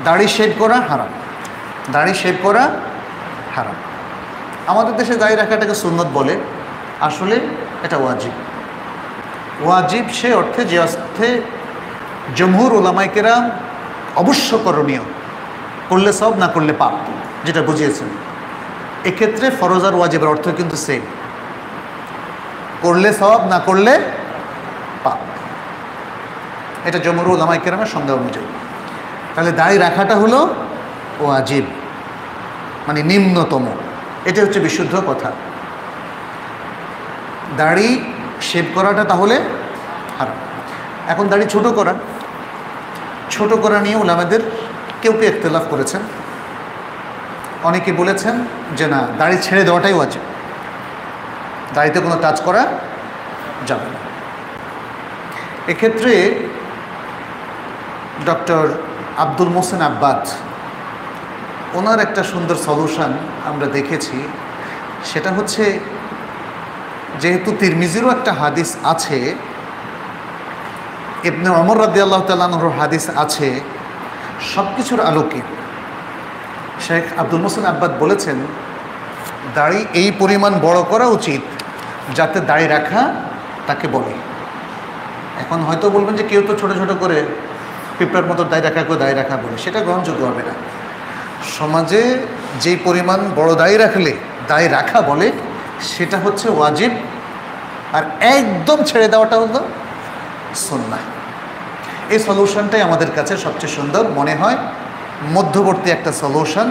দাড়ি শেভ করা হারাম, দাড়ি শেভ করা হারাম। আমাদের দেশে দাড়ি রাখাটাকে সুন্নত বলে, আসলে এটা ওয়াজিব। ওয়াজিব সে অর্থে, যে অর্থে জমহুর উলামায়ে কেরাম অবশ্য করণীয়, করলে সওয়াব, না করলে পাপ, যেটা বুঝিয়েছেন। এক্ষেত্রে ফরজ আর ওয়াজিবের অর্থ কিন্তু সেম, করলে সওয়াব, না করলে পাপ। এটা জমহুর উলামায়ে কেরামের সংজ্ঞা অনুযায়ী। তাহলে দাড়ি রাখাটা হলো ওয়াজিব, মানে নিম্নতম, এটা হচ্ছে বিশুদ্ধ কথা। দাড়ি শেভ করাটা তাহলে হারাম। এখন দাড়ি ছোট করা নিয়ে উলামাদের কেউ কেউ ইখতিলাফ করেছেন। অনেকে বলেছেন যে না, দাড়ি ছেড়ে দেওয়াটাই ওয়াজিব, দাড়িতে কোনো টাচ করা যাবে না। এক্ষেত্রে ডক্টর আব্দুল মোহসেন আব্বাদ, ওনার একটা সুন্দর সলিউশন আমরা দেখেছি। সেটা হচ্ছে, যেহেতু তিরমিজিরও একটা হাদিস আছে, ইবনে ওমর রাদিয়াল্লাহু তাআলা আনহুর হাদিস আছে, সব কিছুর আলোকে শেখ আব্দুল মোহসেন আব্বাদ বলেছেন দাড়ি এই পরিমাণ বড় করা উচিত যাতে দাড়ি রাখা তাকে বলে। এখন হয়তো বলবেন যে কেউ তো ছোট ছোট করে পিঁপড়ার মতো দাড়ি রাখা বলে, সেটা গ্রহণযোগ্য হবে না। সমাজে যেই পরিমাণ বড় দাড়ি রাখলে দাড়ি রাখা বলে, সেটা হচ্ছে ওয়াজিব, আর একদম ছেড়ে দেওয়াটা হলো সুন্নাহ। এই সলিউশনটাই আমাদের কাছে সবচেয়ে সুন্দর মনে হয়, মধ্যবর্তী একটা সলিউশন,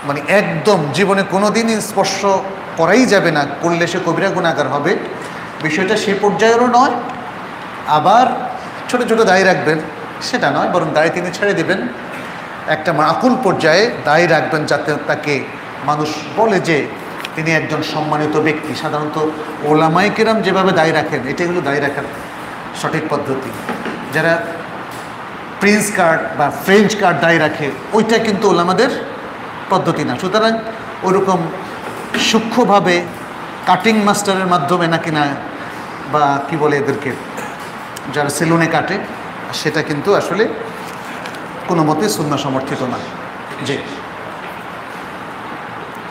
মানে একদম জীবনে কোনো দিনই স্পর্শ করাই যাবে না, করলে সে কবিরা গুনাহগার হবে, বিষয়টা সেই পর্যায়েরও নয়। আবার ছোট ছোট দাড়ি রাখবেন সেটা নয়, বরং দাড়ি তিনি ছেড়ে দেবেন, একটা মাকুল পর্যায়ে দাড়ি রাখবেন, যাতে তাকে মানুষ বলে যে তিনি একজন সম্মানিত ব্যক্তি। সাধারণত ওলামায়ে কেরাম যেভাবে দাড়ি রাখেন, এটাই হলো দাড়ি রাখার সঠিক পদ্ধতি। যারা প্রিন্স কার্ড বা ফ্রেঞ্চ কার্ড দাড়ি রাখে, ওইটা কিন্তু ওলামাদের পদ্ধতি না। সুতরাং ওরকম সূক্ষ্মভাবে কাটিং মাস্টারের মাধ্যমে নাকি না, বা কি বলে এদেরকে, যারা সেলুনে কাটে, সেটা কিন্তু আসলে কোনো মতে সুন্নাহ সমর্থিত না। যে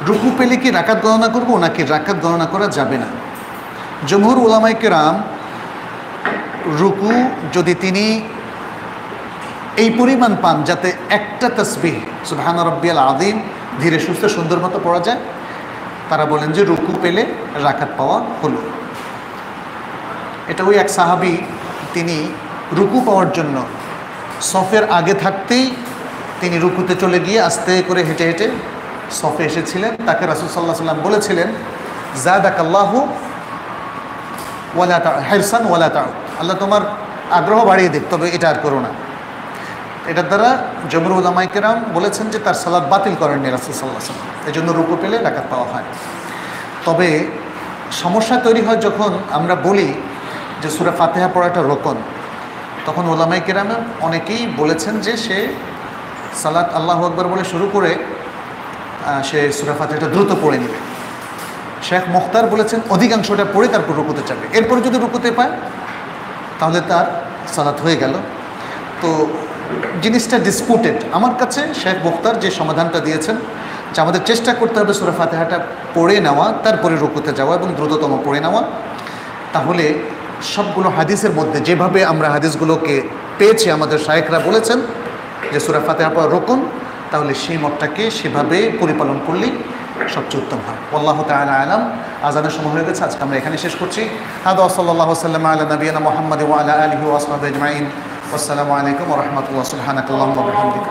রুকু পেলে কি রাকাত গণনা করবো নাকি রাকাত গণনা করা যাবে না? জমহুর উলামায়ে কেরাম রুকু যদি তিনি এই পরিমাণ পান যাতে একটা তাসবিহ সুবহান রাব্বিয়াল আযীম ধীরে সুস্থে সুন্দর মতো পড়া যায়, তারা বলেন যে রুকু পেলে রাকাত পাওয়া হলো। এটা ওই এক সাহাবী, তিনি রুকু পাওয়ার জন্য সফের আগে থাকতেই তিনি রুকুতে চলে গিয়ে আস্তে করে হেঁটে হেঁটে সফে এসেছিলেন। তাকে রাসূল সাল্লাল্লাহু আলাইহি ওয়াসাল্লাম বলেছিলেন, জাদাকাল্লাহু ওয়ালা হিরসান ওয়ালা তাউদ, আল্লাহ তোমার আগ্রহ বাড়িয়ে দিক, তবে এটা আর করো না। এটার দ্বারা জমহুর উলামায়ে কেরাম বলেছেন যে তার সালাত বাতিল করেননি রাসূল সাল্লাল্লাহু আলাইহি ওয়াসাল্লাম, এই জন্য রুকু পেলে রাকাত পাওয়া হয়। তবে সমস্যা তৈরি হয় যখন আমরা বলি যে সূরা ফাতিহা পড়াটা রোকন, তখন উলামায়ে কেরাম অনেকেই বলেছেন যে সে সালাত আল্লাহু আকবার বলে শুরু করে সে সূরা ফাতিহাটা দ্রুত পড়ে নেবে। শেখ মুখতার বলেছেন অধিকাংশটা পড়ে তারপর রুকুতে যাবে, এরপরে যদি রুকুতে পায় তাহলে তার সালাত হয়ে গেল। তো জিনিসটা ডিসপুটেড। আমার কাছে শেখ মুখতার যে সমাধানটা দিয়েছেন যে আমাদের চেষ্টা করতে হবে সূরা ফাতিহাটা পড়ে নেওয়া, তারপরে রুকুতে যাওয়া এবং দ্রুততম পড়ে নেওয়া। তাহলে সবগুলো হাদিসের মধ্যে যেভাবে আমরা হাদিসগুলোকে পেয়েছি, আমাদের শায়েখরা বলেছেন যে সূরা ফাতিহা পড়া রুকুন, তাহলে সেই মতটাকে সেভাবে পরিপালন করলেই সবচেয়ে উত্তম হয়। আল্লাহু তাআলা আলাম। আযানের সময় হয়ে গেছে, আজকে আমরা এখানে শেষ করছি। হাদা সাল্লাল্লাহু সাল্লাম আলা নবিয়িনা মুহাম্মাদ ওয়া আলা আলিহি ওয়া আসহাবিহি আজমাইন। আসসালামু আলাইকুম ওয়া রাহমাতুল্লাহ। সুবহানাকাল্লাহুম্মা ওয়া বিহামদিকা।